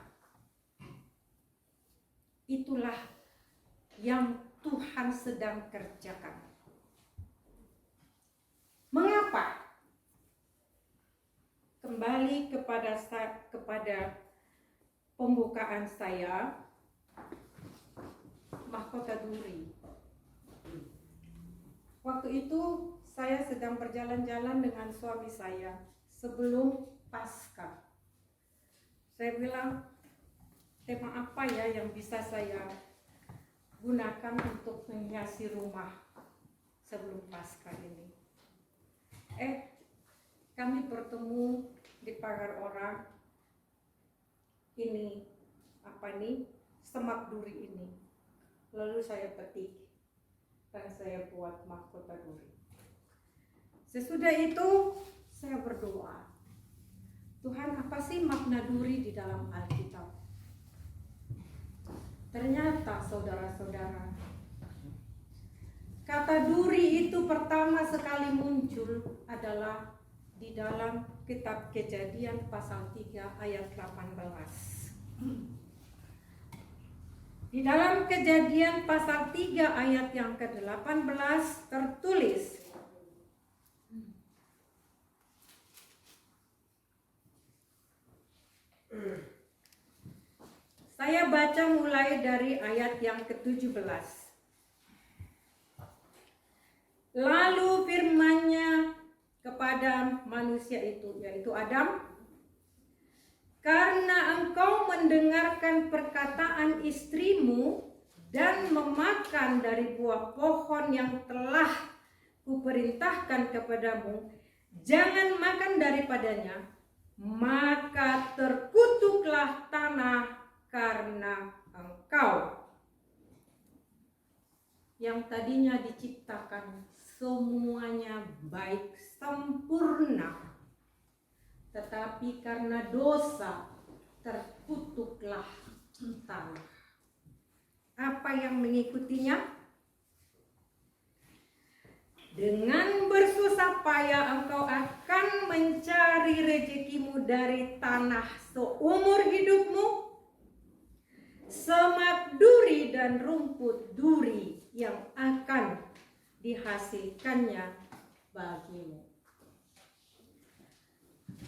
Itulah yang Tuhan sedang kerjakan. Mengapa? Kembali kepada pembukaan saya, mahkota duri. Waktu itu saya sedang berjalan-jalan dengan suami saya sebelum Paskah. Saya bilang, tema apa ya yang bisa saya gunakan untuk menghiasi rumah sebelum Paskah ini? Kami bertemu di pagar orang. Ini semak duri ini. Lalu saya petik dan saya buat mahkota duri. Sesudah itu saya berdoa, Tuhan, apa sih makna duri di dalam Alkitab? Ternyata saudara-saudara, kata duri itu pertama sekali muncul adalah di dalam kitab Kejadian pasal 3 ayat 18. Di dalam Kejadian pasal 3 ayat yang ke-18 tertulis, Saya baca mulai dari ayat yang ke-17. Lalu firman-Nya kepada manusia itu, yaitu Adam, karena engkau mendengarkan perkataan istrimu dan memakan dari buah pohon yang telah kuperintahkan kepadamu, jangan makan daripadanya, maka terkutuklah tanah karena engkau yang tadinya diciptakan semuanya baik sempurna, tetapi karena dosa terkutuklah tanah. Apa yang mengikutinya? Dengan bersusah payah engkau akan mencari rezekimu dari tanah seumur hidupmu, semak duri dan rumput duri yang akan dihasilkannya bagimu.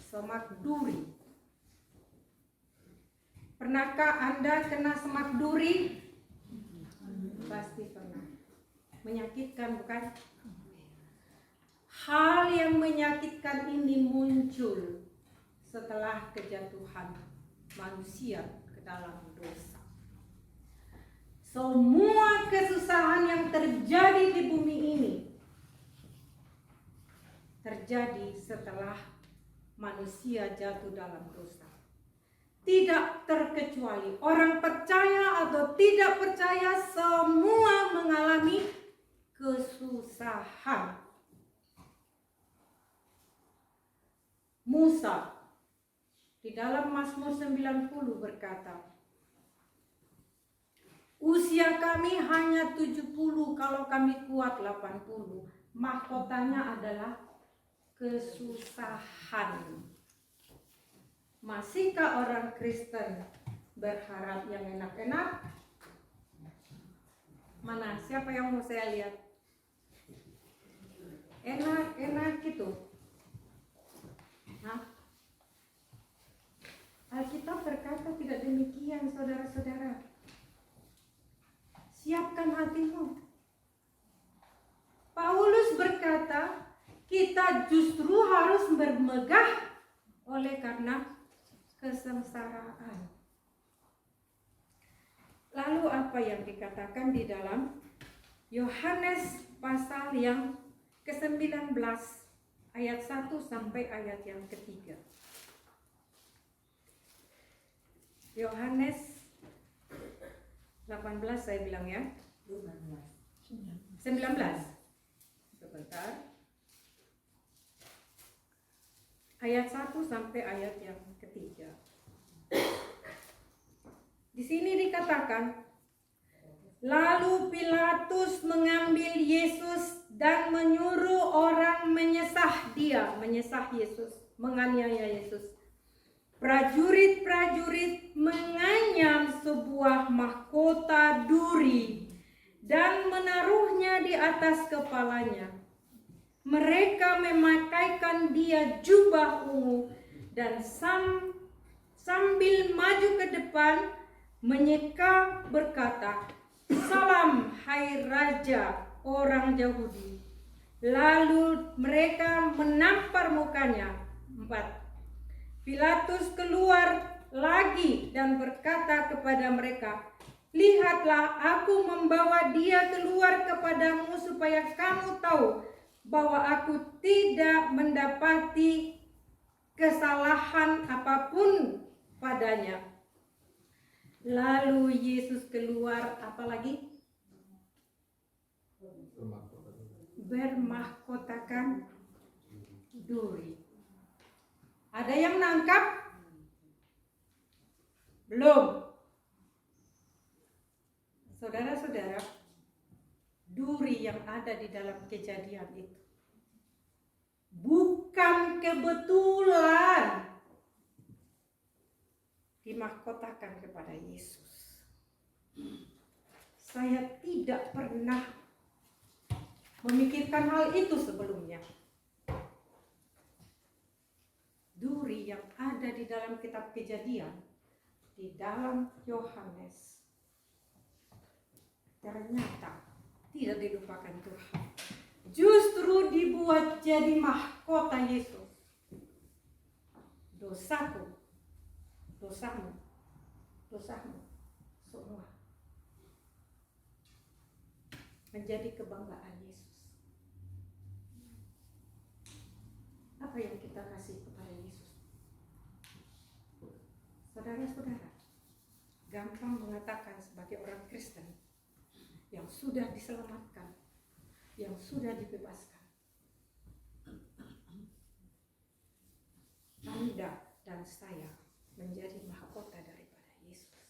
Semak duri. Pernahkah Anda kena semak duri? Pasti pernah. Menyakitkan, bukan? Hal yang menyakitkan ini muncul setelah kejatuhan manusia ke dalam dosa. Semua kesusahan yang terjadi di bumi ini terjadi setelah manusia jatuh dalam dosa. Tidak terkecuali orang percaya atau tidak percaya, semua mengalami kesusahan. Musa di dalam Mazmur 90 berkata, usia kami hanya 70, kalau kami kuat 80. Mahkotanya adalah kesusahan. Masihkah orang Kristen berharap yang enak-enak? Mana? Siapa yang mau saya lihat? Enak-enak gitu. Hah? Alkitab berkata tidak demikian, saudara-saudara. Siapkan hatimu. Paulus berkata, kita justru harus bermegah oleh karena kesengsaraan. Lalu apa yang dikatakan di dalam Yohanes pasal yang ke-19 ayat 1 sampai ayat yang ketiga. Yohanes 18 saya bilang ya. 19. Sebentar. Ayat 1 sampai ayat yang ketiga. Di sini dikatakan, lalu Pilatus mengambil Yesus dan menyuruh orang menyesah Yesus, menganiaya Yesus. Prajurit-prajurit menganyam sebuah mahkota duri dan menaruhnya di atas kepalanya. Mereka memakaikan dia jubah ungu dan sambil maju ke depan menyeka berkata, salam hai Raja orang Yahudi. Lalu mereka menampar mukanya. 4. Pilatus keluar lagi dan berkata kepada mereka, lihatlah, aku membawa dia keluar kepadamu supaya kamu tahu bahwa aku tidak mendapati kesalahan apapun padanya. Lalu Yesus keluar, apa lagi? Bermahkotakan duri. Ada yang nangkap? Belum. Saudara-saudara, duri yang ada di dalam kejadian itu bukan kebetulan dimahkotakan kepada Yesus. Saya tidak pernah memikirkan hal itu sebelumnya. Duri yang ada di dalam kitab Kejadian di dalam Yohanes ternyata tidak dilupakan Tuhan. Justru dibuat jadi mahkota Yesus. Dosaku, dosamu, dosamu semua menjadi kebanggaan Yesus. Apa yang kita kasih kepada Yesus? Saudara-saudara, gampang mengatakan sebagai orang Kristen yang sudah diselamatkan, yang sudah dibebaskan. Anda dan saya menjadi mahkota daripada Yesus.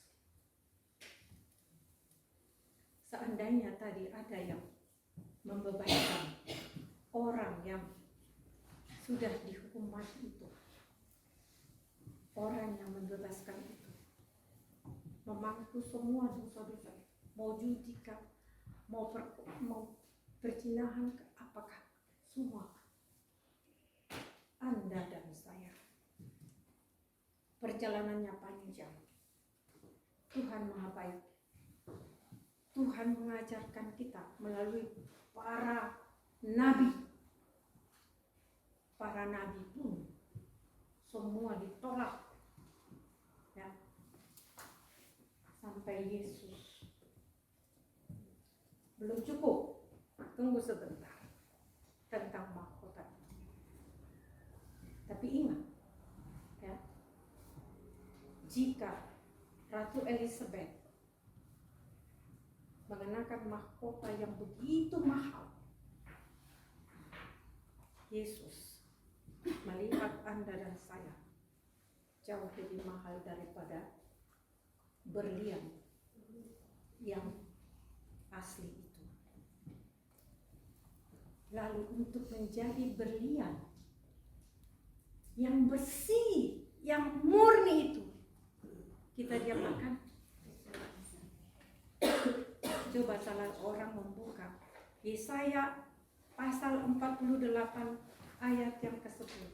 Seandainya tadi ada yang membebankan orang yang sudah dihukum mati itu, orang yang membebaskan itu, memangku semua dosa-dosa, mau judi kah, mau perzinahan kah, apakah semua Anda dan saya. Perjalanannya panjang. Tuhan Maha Baik. Tuhan mengajarkan kita melalui para nabi. Para nabi pun semua ditolak. Ya. Sampai Yesus. Belum cukup. Tunggu sebentar. Tentang mahkota. Tapi ingat, ya, jika Ratu Elizabeth mengenakan mahkota yang begitu mahal, Yesus melihat Anda dan saya jauh lebih mahal daripada berlian yang asli itu. Lalu untuk menjadi berlian yang bersih, yang murni itu, kita diapakan? Coba salah orang membuka Yesaya pasal 48 ayat yang ke-10.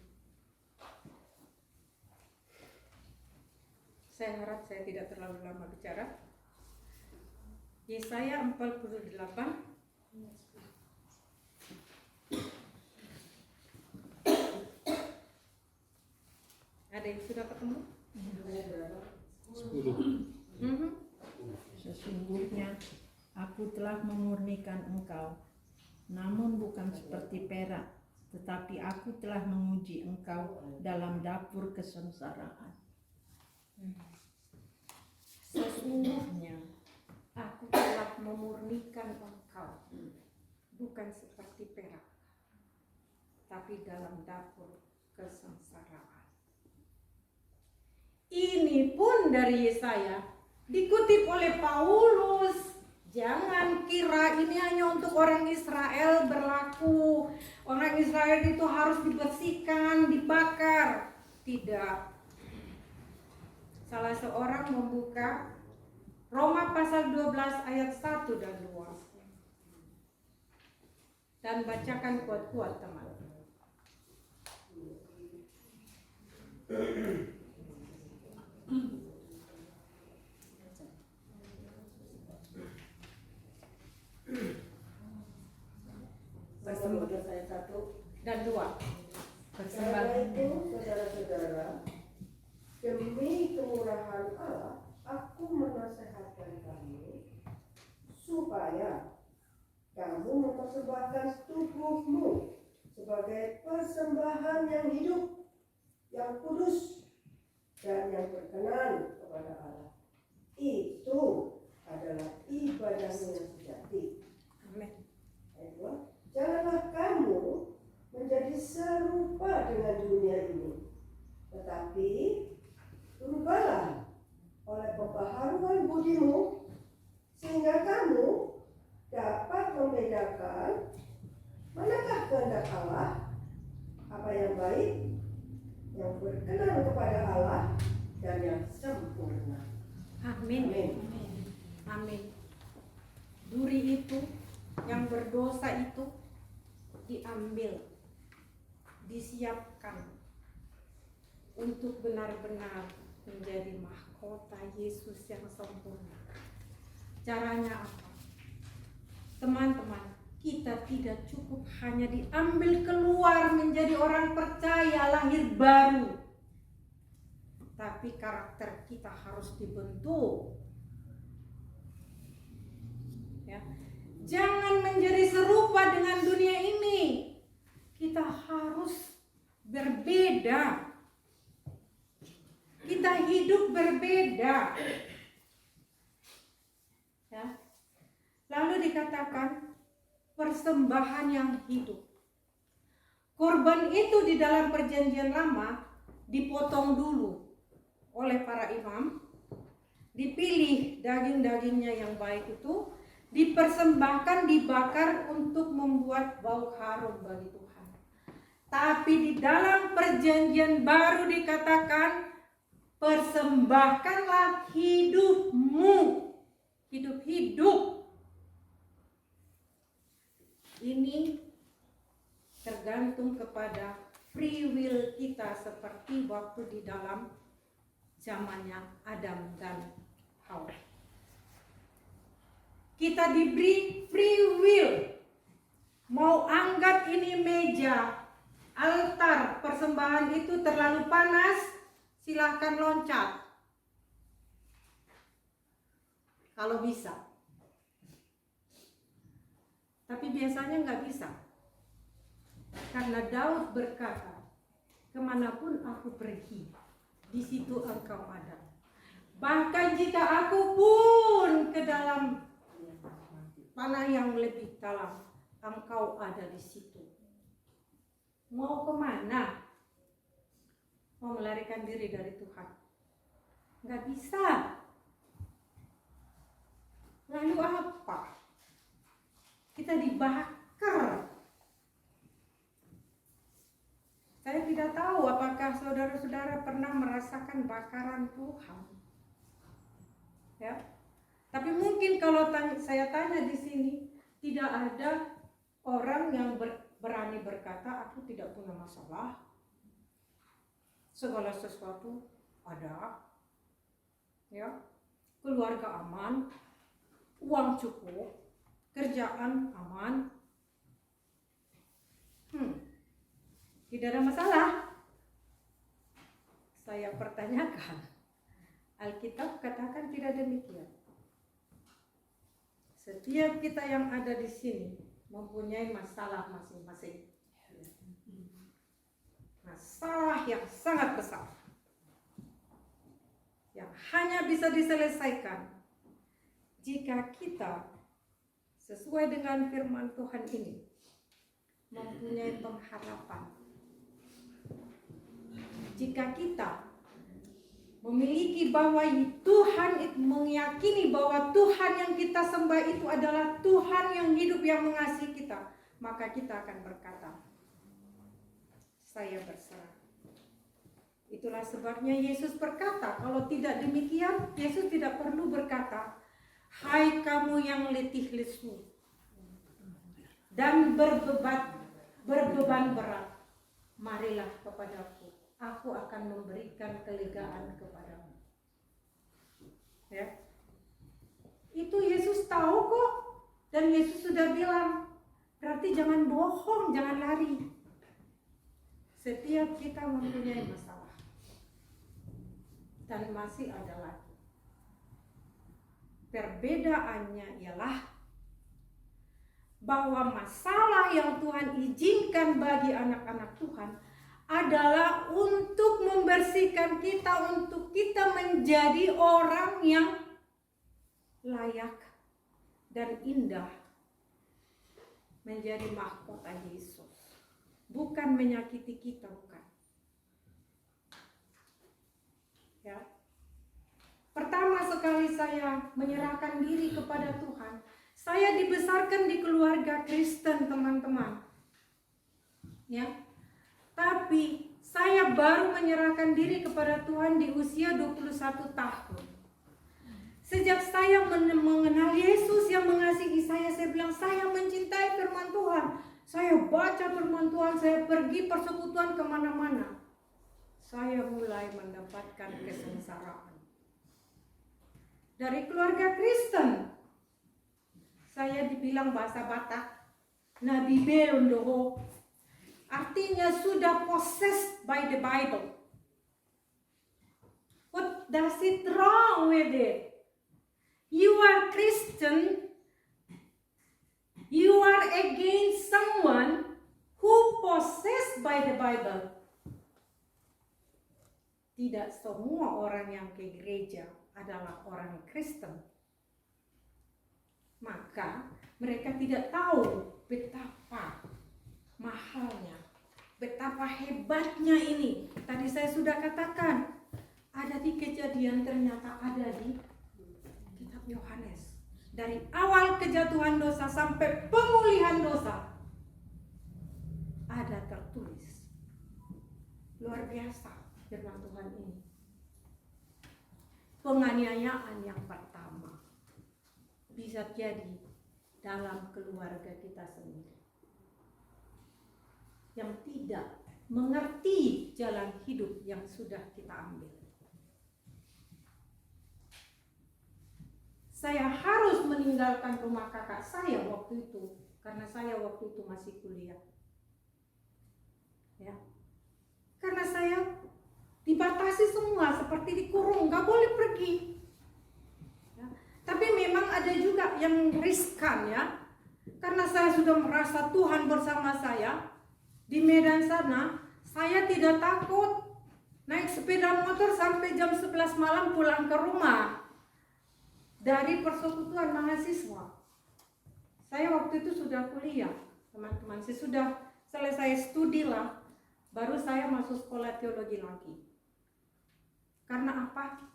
Saya harap saya tidak terlalu lama bicara. Yesaya 48 ada yang sudah ketemu? Sesungguhnya aku telah memurnikan engkau, namun bukan seperti perak, tetapi aku telah menguji engkau dalam dapur kesengsaraan. Sesungguhnya aku telah memurnikan engkau, bukan seperti perak, tapi dalam dapur kesengsaraan. Ini pun dari Yesaya, dikutip oleh Paulus. Jangan kira ini hanya untuk orang Israel berlaku. Orang Israel itu harus dibersihkan, dibakar. Tidak. Salah seorang membuka Roma pasal 12 ayat 1 dan 2. Dan bacakan kuat-kuat teman. Persembahan saya 1 Dan 2. Karena itu, saudara-saudara, demi kemurahan Allah, aku menasihatkan kamu supaya kamu mempersembahkan tubuhmu sebagai persembahan yang hidup, yang kudus, dan yang berkenan kepada Allah. Itu adalah ibadahmu yang sejati. Amin. Ayat 2. Janganlah kamu menjadi serupa dengan dunia ini, tetapi berubahlah oleh pembaharuan budimu, sehingga kamu dapat membedakan manakah kehendak Allah, apa yang baik, yang berkenan kepada Allah, dan yang sempurna. Amin. Amin. Amin. Duri itu, yang berdosa itu diambil, disiapkan untuk benar-benar menjadi mahkota mahkota Yesus yang sempurna. Caranya apa? Teman-teman, kita tidak cukup hanya diambil keluar menjadi orang percaya lahir baru, tapi karakter kita harus dibentuk. Ya. Jangan menjadi serupa dengan dunia ini. Kita harus berbeda. Kita hidup berbeda. Ya. Lalu dikatakan persembahan yang hidup. Korban itu di dalam perjanjian lama dipotong dulu oleh para imam, dipilih daging-dagingnya yang baik itu, dipersembahkan, dibakar untuk membuat bau harum bagi Tuhan. Tapi di dalam perjanjian baru dikatakan persembahkanlah hidupmu, hidup. Ini tergantung kepada free will kita seperti waktu di dalam zamannya Adam dan Hawa. Kita diberi free will. Mau angkat ini meja, altar persembahan itu terlalu panas, silahkan loncat. Kalau bisa. Tapi biasanya nggak bisa. Karena Daud berkata, kemanapun aku pergi, di situ engkau ada. Bahkan jika aku pun ke dalam tanah yang lebih dalam, engkau ada di situ. Mau kemana? Mau melarikan diri dari Tuhan? Nggak bisa. Lalu apa? Kita dibakar. Saya tidak tahu apakah saudara-saudara pernah merasakan bakaran Tuhan. Ya. Tapi mungkin kalau saya tanya di sini, tidak ada orang yang berani berkata, aku tidak punya masalah. Segala sesuatu ada. Ya. Keluarga aman, uang cukup, kerjaan aman. Tidak ada masalah. Saya pertanyakan, Alkitab katakan tidak demikian. Setiap kita yang ada di sini mempunyai masalah masing-masing. Masalah yang sangat besar, yang hanya bisa diselesaikan jika kita sesuai dengan firman Tuhan ini mempunyai pengharapan. Jika kita memiliki bahwa Tuhan, meyakini bahwa Tuhan yang kita sembah itu adalah Tuhan yang hidup, yang mengasihi kita, maka kita akan berkata, saya berserah. Itulah sebabnya Yesus berkata, kalau tidak demikian, Yesus tidak perlu berkata, hai kamu yang letih lesu dan berbeban berat, marilah kepadaku, aku akan memberikan kelegaan kepadamu. Ya. Itu Yesus tahu kok, dan Yesus sudah bilang, berarti jangan bohong, jangan lari. Setiap kita mempunyai masalah, dan masih ada lagi. Perbedaannya ialah bahwa masalah yang Tuhan izinkan bagi anak-anak Tuhan adalah untuk membersihkan kita, untuk kita menjadi orang yang layak dan indah, menjadi mahkota Yesus, bukan menyakiti kita, bukan. Ya. Pertama sekali saya menyerahkan diri kepada Tuhan, saya dibesarkan di keluarga Kristen, teman-teman. Ya. Tapi saya baru menyerahkan diri kepada Tuhan di usia 21 tahun. Sejak saya mengenal Yesus yang mengasihi saya bilang, saya mencintai firman Tuhan. Saya baca firman Tuhan, saya pergi persekutuan kemana-mana. Saya mulai mendapatkan kesengsaraan. dari keluarga Kristen. Saya dibilang bahasa Batak, Nabi Belondoho, artinya sudah possessed by the Bible. What does it wrong with it? You are Christian, you are against someone who possessed by the Bible. Tidak semua orang yang ke gereja adalah orang Kristen. Maka mereka tidak tahu betapa mahalnya, betapa hebatnya ini. Tadi saya sudah katakan, ada di Kejadian, ternyata ada di kitab Yohanes. Dari awal kejatuhan dosa sampai pemulihan dosa, ada tertulis. Luar biasa firman Tuhan ini. Penganiayaan yang pertama bisa jadi dalam keluarga kita sendiri, yang tidak mengerti jalan hidup yang sudah kita ambil. Saya harus meninggalkan rumah kakak saya waktu itu, karena saya waktu itu masih kuliah. Ya. Karena saya dibatasi semua, seperti dikurung, gak boleh pergi. Ya. Tapi memang ada juga yang riskan ya, karena saya sudah merasa Tuhan bersama saya di Medan sana. Saya tidak takut naik sepeda motor sampai jam 11 malam pulang ke rumah dari persekutuan mahasiswa. Saya waktu itu sudah kuliah, teman-teman. Saya sudah selesai studi lah, baru saya masuk sekolah teologi lagi. Karena apa?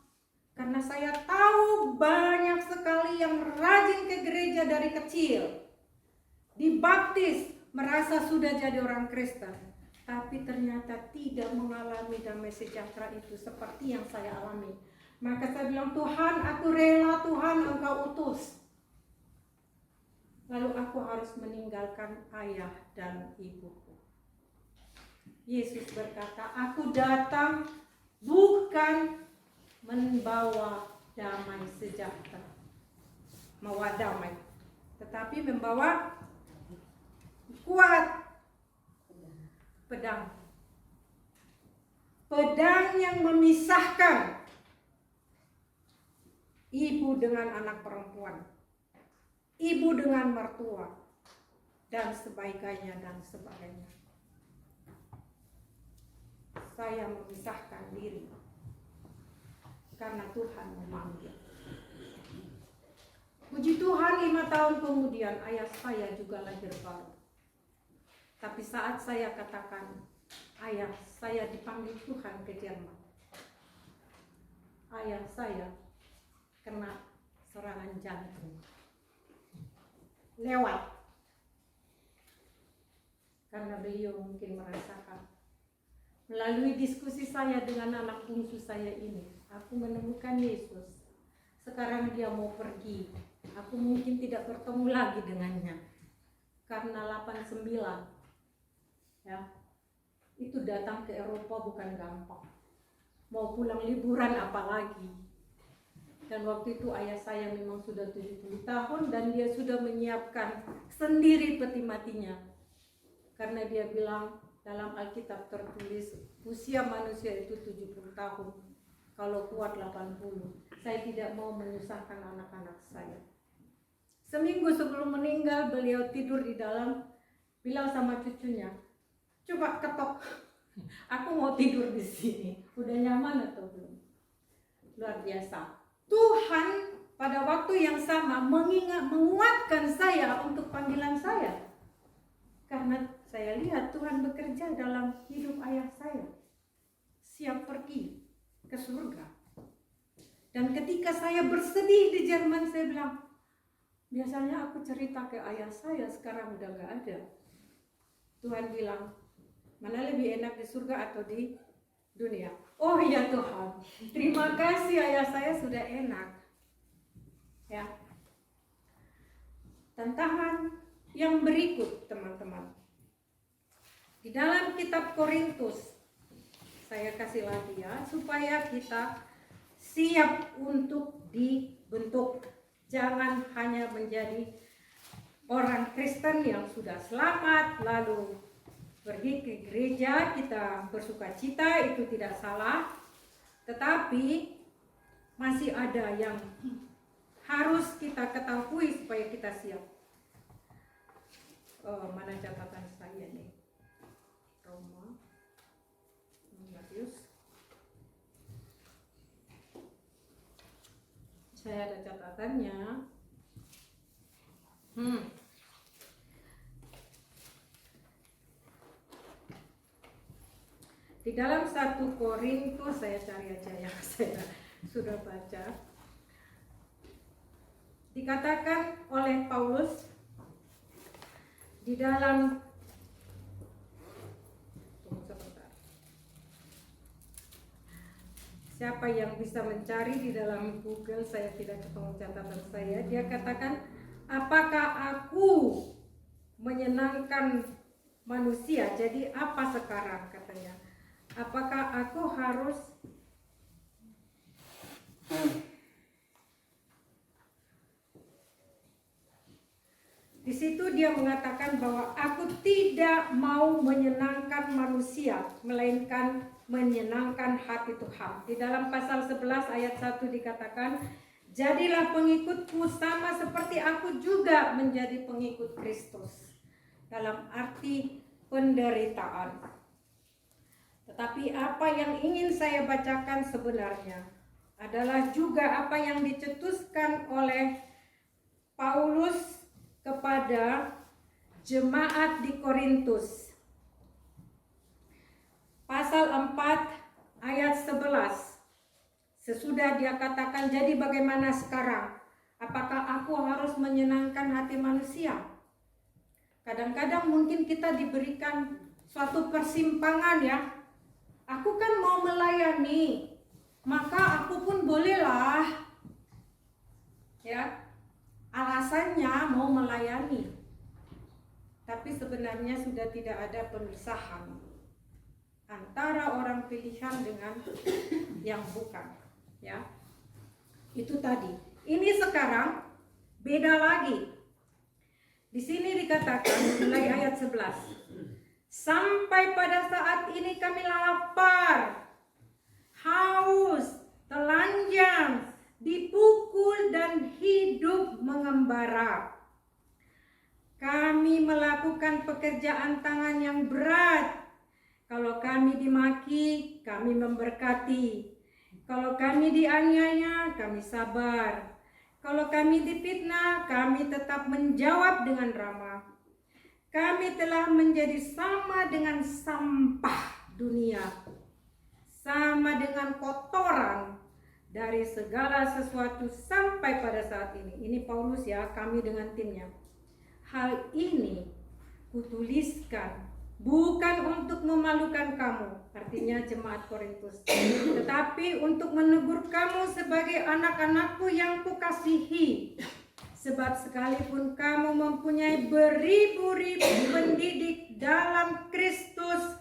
Karena saya tahu banyak sekali yang rajin ke gereja dari kecil, dibaptis, merasa sudah jadi orang Kristen, tapi ternyata tidak mengalami damai sejahtera itu seperti yang saya alami. Maka saya bilang, Tuhan, aku rela, Tuhan, Engkau utus. Lalu aku harus meninggalkan ayah dan ibuku. Yesus berkata, aku datang bukan membawa damai sejahtera, membawa damai, tetapi membawa kuat pedang. Pedang yang memisahkan ibu dengan anak perempuan, ibu dengan mertua, dan sebagainya dan sebagainya. Saya memisahkan diri karena Tuhan memanggil. Puji Tuhan, 5 tahun kemudian ayah saya juga lahir baru. Tapi saat saya katakan, ayah saya dipanggil Tuhan ke Jerman, ayah saya kena serangan jantung lewat, karena beliau mungkin merasakan. Melalui diskusi saya dengan anak bungsu saya ini, aku menemukan Yesus. Sekarang dia mau pergi, aku mungkin tidak bertemu lagi dengannya, karena 89 ya, itu datang ke Eropa bukan gampang, mau pulang liburan apalagi. Dan waktu itu ayah saya memang sudah 70 tahun dan dia sudah menyiapkan sendiri peti matinya. Karena dia bilang dalam Alkitab tertulis usia manusia itu 70 tahun, kalau kuat 80. Saya tidak mau menyusahkan anak-anak saya. Seminggu sebelum meninggal beliau tidur di dalam, bilang sama cucunya, coba ketok, aku mau tidur di sini, udah nyaman atau belum? Luar biasa. Tuhan pada waktu yang sama menguatkan saya untuk panggilan saya. Karena saya lihat Tuhan bekerja dalam hidup ayah saya. Siap pergi ke surga. Dan ketika saya bersedih di Jerman, saya bilang, biasanya aku cerita ke ayah saya, sekarang udah gak ada. Tuhan bilang, mana lebih enak di surga atau di dunia? Oh ya Tuhan, terima kasih ayah saya sudah enak. Ya. Tantangan yang berikut teman-teman. Di dalam kitab Korintus, saya kasih lagi ya, supaya kita siap untuk bentuk. Jangan hanya menjadi orang Kristen yang sudah selamat lalu pergi ke gereja, kita bersuka cita, itu tidak salah. Tetapi masih ada yang harus kita ketahui supaya kita siap. Mana catatan saya nih? Roma, Matius. Saya ada catatannya. Di dalam 1 Korintus, saya cari aja yang saya sudah baca. Dikatakan oleh Paulus di dalam, tunggu sebentar. Siapa yang bisa mencari di dalam Google, saya tidak ketemu catatan saya. Dia katakan, apakah aku menyenangkan manusia? Jadi apa sekarang katanya? Apakah aku harus di situ dia mengatakan bahwa aku tidak mau menyenangkan manusia, melainkan menyenangkan hati Tuhan. Di dalam pasal 11 ayat 1 dikatakan, jadilah pengikutku sama seperti aku juga menjadi pengikut Kristus. Dalam arti penderitaan. Tetapi apa yang ingin saya bacakan sebenarnya adalah juga apa yang dicetuskan oleh Paulus kepada jemaat di Korintus. Pasal 4 ayat 11. Sesudah dia katakan, jadi bagaimana sekarang? Apakah aku harus menyenangkan hati manusia? Kadang-kadang mungkin kita diberikan suatu persimpangan ya. Aku kan mau melayani, maka aku pun bolehlah. Ya. Alasannya mau melayani. Tapi sebenarnya sudah tidak ada pemisahan antara orang pilihan dengan yang bukan, ya. Itu tadi. Ini sekarang beda lagi. Di sini dikatakan mulai ayat 11. Sampai pada saat ini kami lapar, haus, telanjang, dipukul dan hidup mengembara. Kami melakukan pekerjaan tangan yang berat. Kalau kami dimaki, kami memberkati. Kalau kami dianiaya, kami sabar. Kalau kami difitnah, kami tetap menjawab dengan ramah. Kami telah menjadi sama dengan sampah dunia, sama dengan kotoran dari segala sesuatu sampai pada saat ini. Ini Paulus ya, kami dengan timnya. Hal ini kutuliskan bukan untuk memalukan kamu, artinya jemaat Korintus, tetapi untuk menegur kamu sebagai anak-anakku yang kukasihi. Sebab sekalipun kamu mempunyai beribu-ribu pendidik dalam Kristus,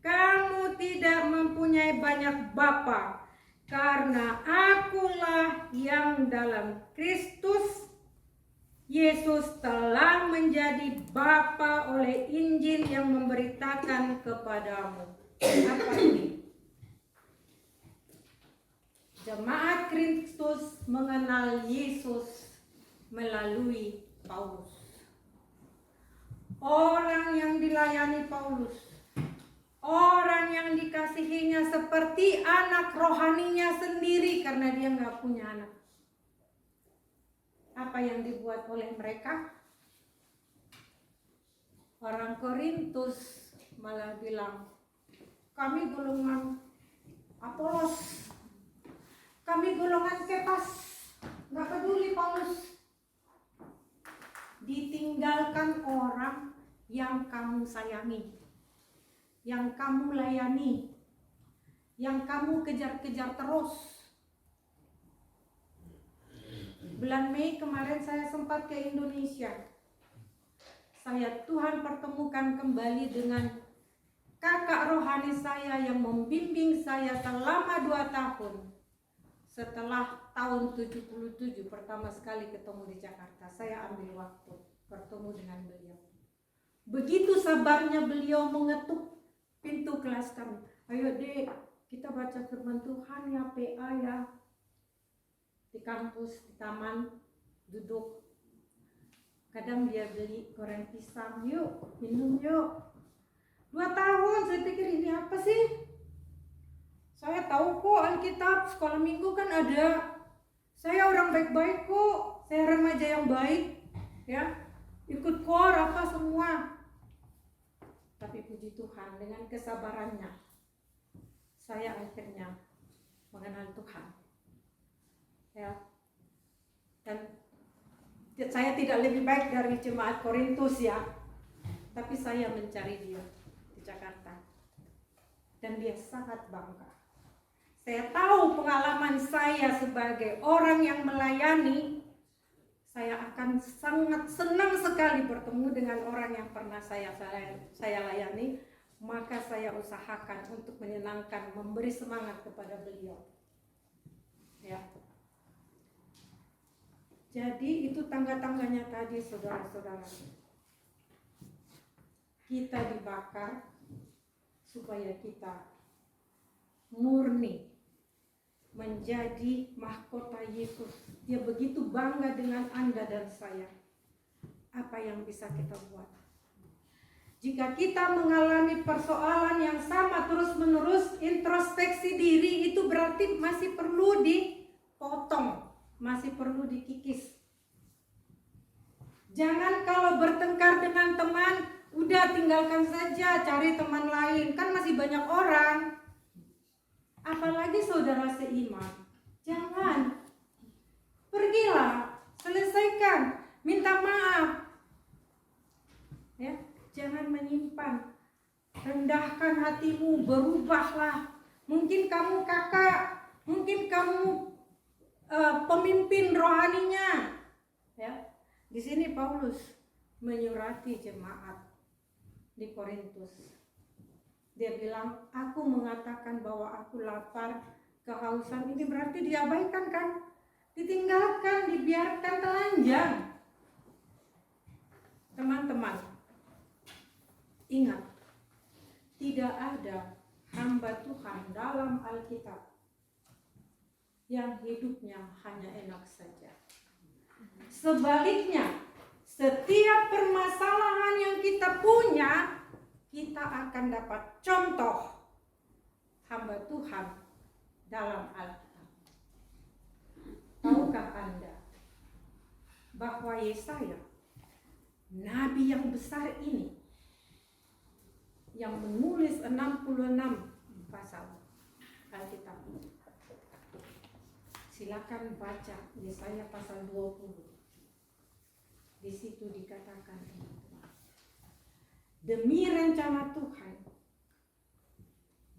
kamu tidak mempunyai banyak bapa. Karena akulah yang dalam Kristus Yesus telah menjadi bapa oleh Injil yang memberitakan kepadamu. Apa ini? Jemaat Kristus mengenal Yesus melalui Paulus. Orang yang dilayani Paulus, orang yang dikasihinya seperti anak rohaninya sendiri karena dia nggak punya anak. Apa yang dibuat oleh mereka? Orang Korintus malah bilang, kami golongan Apolos, kami golongan Kefas, nggak peduli Paulus. Ditinggalkan orang yang kamu sayangi, yang kamu layani, yang kamu kejar-kejar terus. Bulan Mei kemarin saya sempat ke Indonesia. Tuhan pertemukan kembali dengan kakak rohani saya yang membimbing saya selama 2 tahun. Setelah tahun 77 pertama sekali ketemu di Jakarta, saya ambil waktu bertemu dengan beliau. Begitu sabarnya beliau mengetuk pintu kelas kami. Ayo dek, kita baca firman Tuhan ya, PA ya. Di kampus, di taman, duduk. Kadang dia beli goreng pisang, yuk minum yuk. 2 tahun saya pikir ini apa sih? Saya tahu kok Alkitab, sekolah minggu kan ada. Saya orang baik-baik kok, saya remaja yang baik, ya. Ikut KOR apa semua. Tapi puji Tuhan, dengan kesabarannya saya akhirnya mengenal Tuhan, ya. Dan saya tidak lebih baik dari jemaat Korintus, ya, tapi saya mencari dia di Jakarta dan dia sangat bangga. Saya tahu pengalaman saya sebagai orang yang melayani, saya akan sangat senang sekali bertemu dengan orang yang pernah saya layani, maka saya usahakan untuk menyenangkan, memberi semangat kepada beliau. Ya. Jadi itu tangga-tangganya tadi, saudara-saudara. Kita dibakar supaya kita murni menjadi mahkota Yesus. Dia begitu bangga dengan Anda dan saya. Apa yang bisa kita buat? Jika kita mengalami persoalan yang sama terus-menerus, introspeksi diri itu berarti masih perlu dipotong, masih perlu dikikis. Jangan kalau bertengkar dengan teman, udah tinggalkan saja, cari teman lain. Kan masih banyak orang. Apalagi saudara seiman, jangan, pergilah, selesaikan, minta maaf, ya, jangan menyimpan, rendahkan hatimu, berubahlah. Mungkin kamu kakak, mungkin kamu pemimpin rohaninya, ya. Di sini Paulus menyurati jemaat di Korintus. Dia bilang, aku mengatakan bahwa aku lapar, kehausan. Ini berarti diabaikan kan? Ditinggalkan, dibiarkan telanjang. Teman-teman, ingat, tidak ada hamba Tuhan dalam Alkitab yang hidupnya hanya enak saja. Sebaliknya, setiap permasalahan yang kita punya, kita akan dapat contoh hamba Tuhan dalam Alkitab. Tahukah Anda bahwa Yesaya, nabi yang besar ini, yang menulis 66 pasal Alkitab. Silakan baca Yesaya pasal 20. Di situ dikatakan, demi rencana Tuhan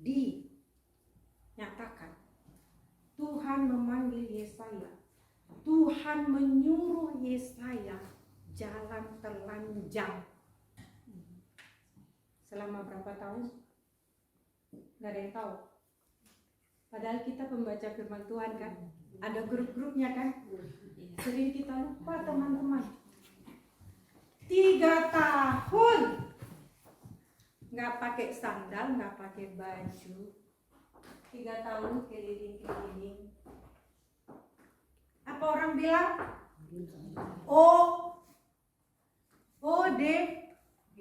dinyatakan. Tuhan memanggil Yesaya. Tuhan menyuruh Yesaya jalan telanjang. Selama berapa tahun? Gak ada yang tahu. Padahal kita pembaca firman Tuhan kan. Ada grup-grupnya kan. Sering kita lupa teman-teman. 3 tahun nggak pakai sandal, nggak pakai baju. 3 tahun keliling-keliling. Apa orang bilang?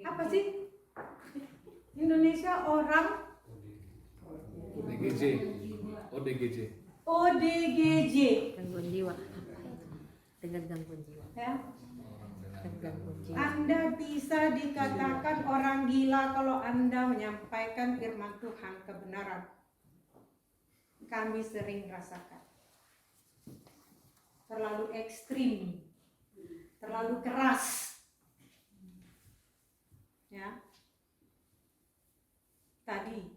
Apa sih? Indonesia orang ODGJ. Gangguan jiwa. Dengan gangguan jiwa. Ya. Gangguan jiwa. Anda bisa dikatakan orang gila kalau Anda menyampaikan firman Tuhan kebenaran. Kami sering rasakan. Terlalu ekstrim, terlalu keras. Ya. Tadi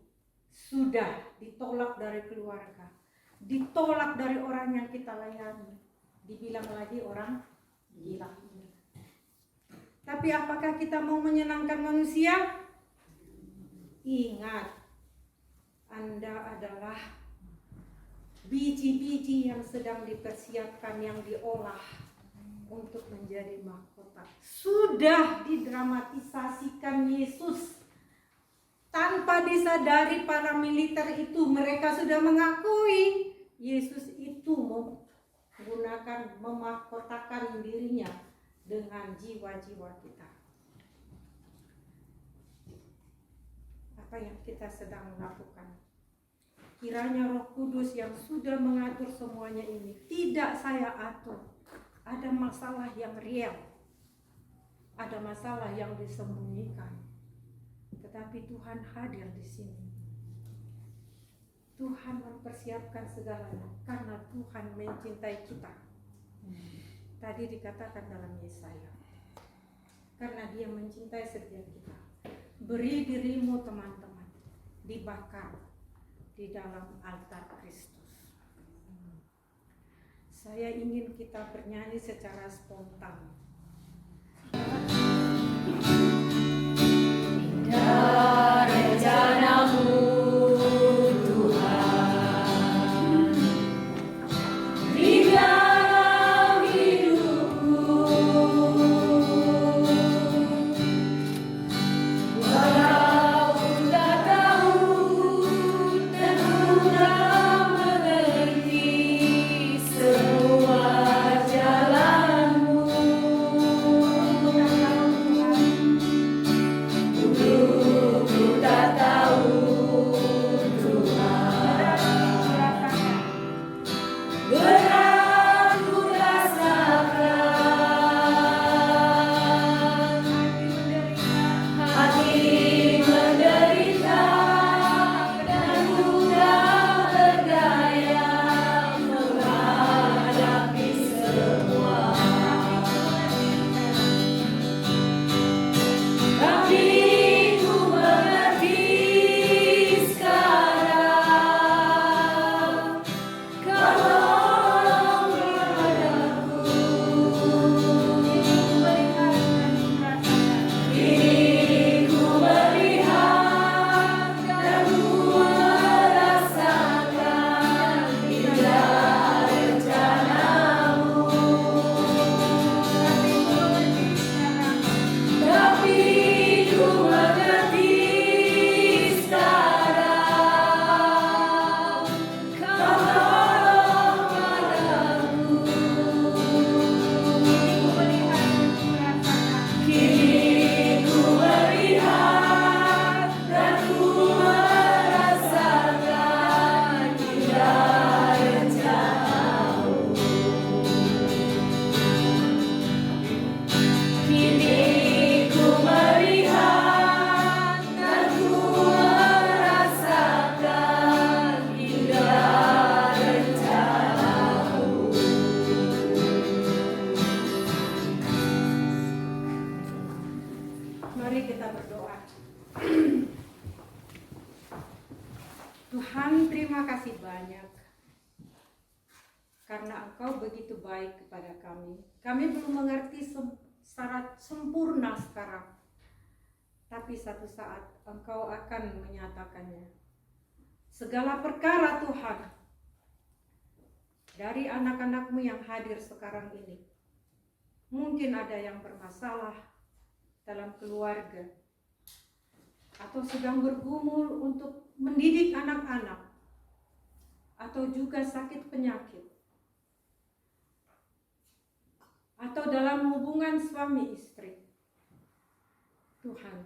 sudah ditolak dari keluarga, ditolak dari orang yang kita layani, dibilang lagi orang gila. Tapi apakah kita mau menyenangkan manusia? Ingat, Anda adalah biji-biji yang sedang dipersiapkan, yang diolah untuk menjadi mahkota. Sudah didramatisasikan Yesus. Tanpa disadari para militer itu, mereka sudah mengakui Yesus itu menggunakan, memahkotakan dirinya dengan jiwa-jiwa kita. Apa yang kita sedang lakukan? Kiranya Roh Kudus yang sudah mengatur semuanya ini, tidak saya atur. Ada masalah yang real, ada masalah yang disembunyikan, tetapi Tuhan hadir di sini. Tuhan mempersiapkan segalanya karena Tuhan mencintai kita. Tadi dikatakan dalam Yesaya, karena Dia mencintai setiap kita. Beri dirimu teman-teman dibakar di dalam altar Kristus. Saya ingin kita bernyanyi secara spontan. Mari kita berdoa. Tuhan, terima kasih banyak karena Engkau begitu baik kepada kami. Kami belum mengerti secara sempurna sekarang, tapi satu saat Engkau akan menyatakannya. Segala perkara Tuhan, dari anak-anak-Mu yang hadir sekarang ini, mungkin ada yang bermasalah dalam keluarga, atau sedang bergumul untuk mendidik anak-anak, atau juga sakit penyakit, atau dalam hubungan suami istri. Tuhan,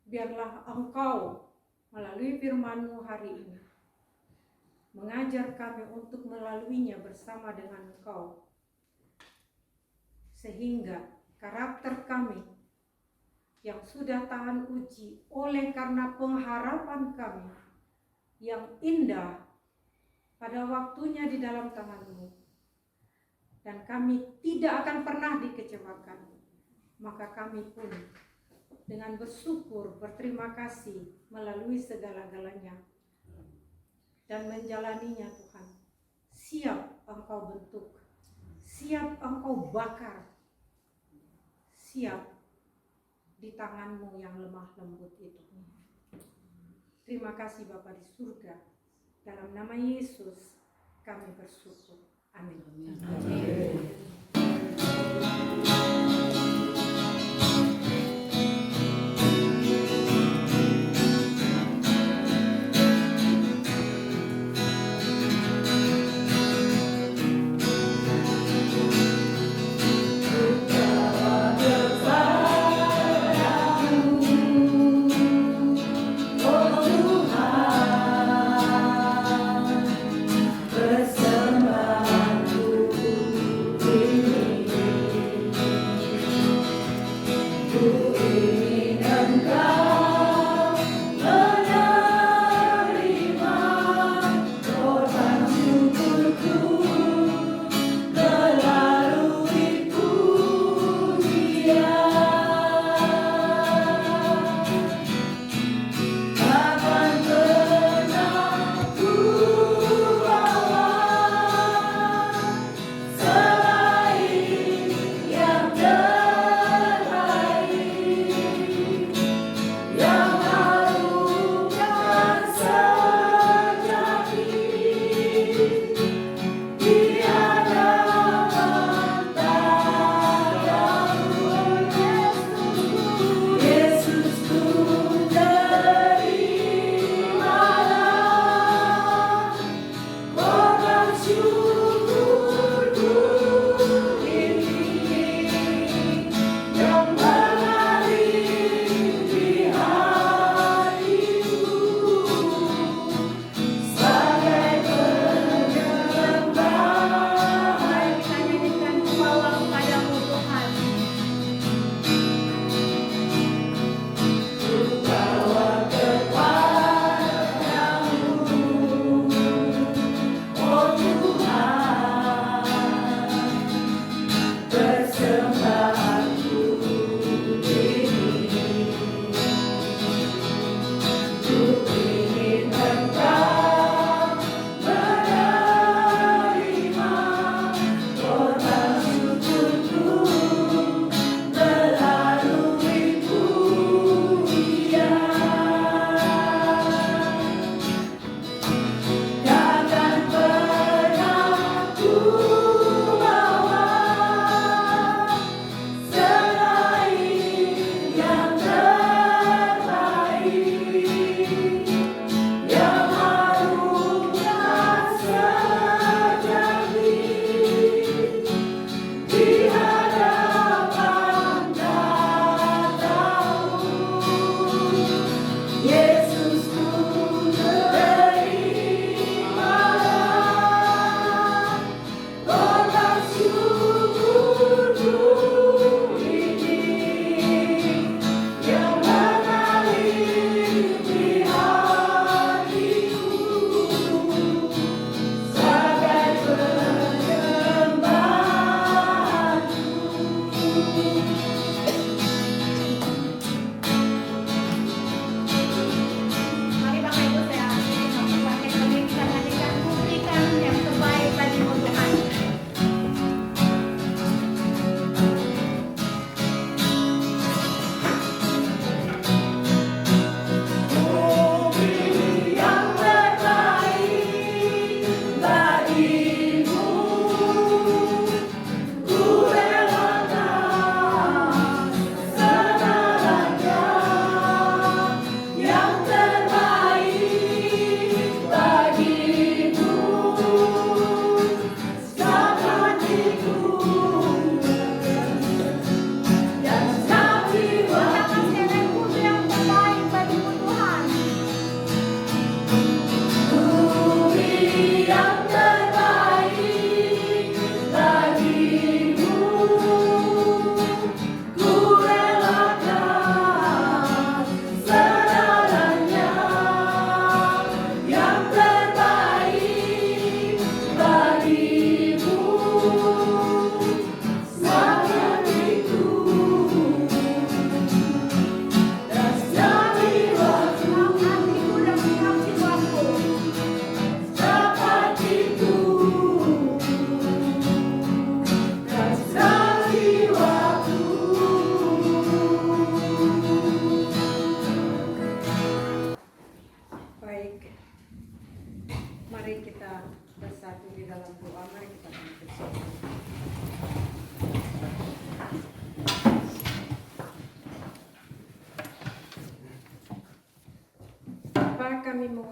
biarlah Engkau melalui firman-Mu hari ini mengajar kami untuk melaluinya bersama dengan Engkau, sehingga karakter kami yang sudah tahan uji oleh karena pengharapan kami yang indah pada waktunya di dalam tangan-Mu, dan kami tidak akan pernah dikecewakan, maka kami pun dengan bersyukur, berterima kasih melalui segala-galanya dan menjalaninya. Tuhan, siap Engkau bentuk, siap Engkau bakar, siap di tangan-Mu yang lemah lembut itu. Terima kasih Bapa di surga, Dalam nama Yesus kami bersyukur. Amin.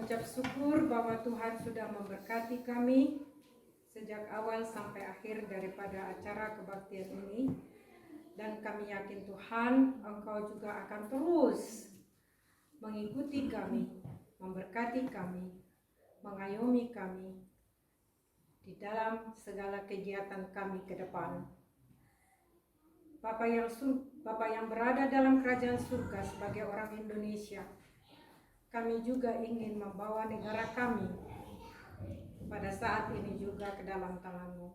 mengucap syukur bahwa Tuhan sudah memberkati kami sejak awal sampai akhir daripada acara kebaktian ini. Dan kami yakin Tuhan, Engkau juga akan terus mengikuti kami, memberkati kami, mengayomi kami di dalam segala kegiatan kami ke depan. Bapa yang berada dalam kerajaan surga sebagai orang Indonesia, kami juga ingin membawa negara kami pada saat ini juga ke dalam tangan-Mu.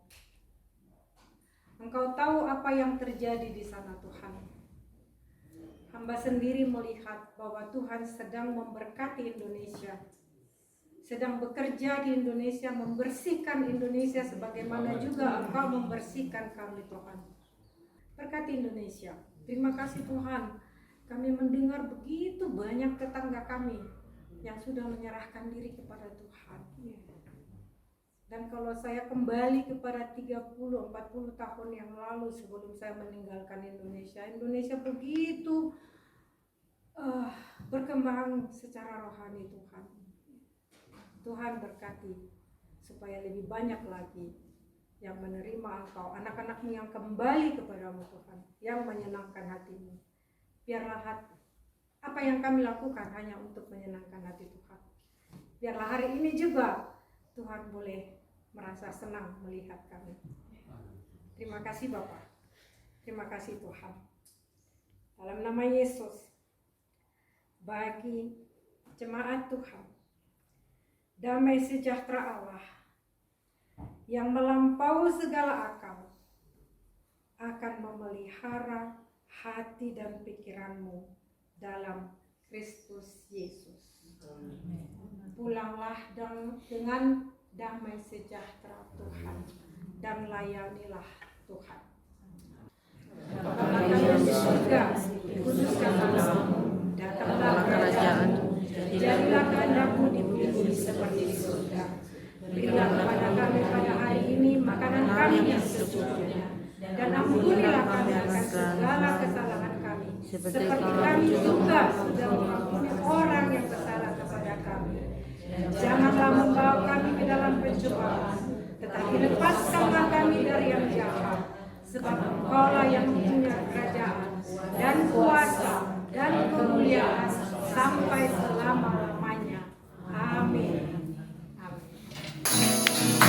Engkau tahu apa yang terjadi di sana, Tuhan. Hamba sendiri melihat bahwa Tuhan sedang memberkati Indonesia, sedang bekerja di Indonesia, membersihkan Indonesia sebagaimana juga Engkau membersihkan kami, Tuhan. Berkati Indonesia. Terima kasih Tuhan, kami mendengar begitu banyak tetangga kami yang sudah menyerahkan diri kepada Tuhan. Dan kalau saya kembali kepada 30-40 tahun yang lalu sebelum saya meninggalkan Indonesia, Indonesia begitu berkembang secara rohani, Tuhan. Tuhan berkati supaya lebih banyak lagi yang menerima Engkau, anak-anak-Mu yang kembali kepadamu, Tuhan, yang menyenangkan hati-Mu. Biarlah apa yang kami lakukan hanya untuk menyenangkan hati Tuhan. Biarlah hari ini juga Tuhan boleh merasa senang melihat kami. Terima kasih Bapa. Terima kasih Tuhan. Dalam nama Yesus, bagi jemaat Tuhan, damai sejahtera Allah yang melampaui segala akal akan memelihara hati dan pikiranmu dalam Kristus Yesus. Pulanglah dengan damai sejahtera Tuhan dan layanilah Tuhan. Bapa kami di surga, dikuduskan namamu, datanglah kerajaanmu, jadilah kehendak-Mu di bumi seperti di surga. Berilah kepada kami pada hari ini makanan kami yang secukupnya, dan ampunilah kami akan segala kesalahan kami, seperti kami juga sudah mengampuni orang yang bersalah kepada kami. Dan janganlah membawa kami ke dalam pencobaan, tetapi lepaskanlah kami dari yang jahat, sebab Engkau-lah yang punya kerajaan dan kuasa dan kemuliaan sampai selama-lamanya. Amin. Tuhan.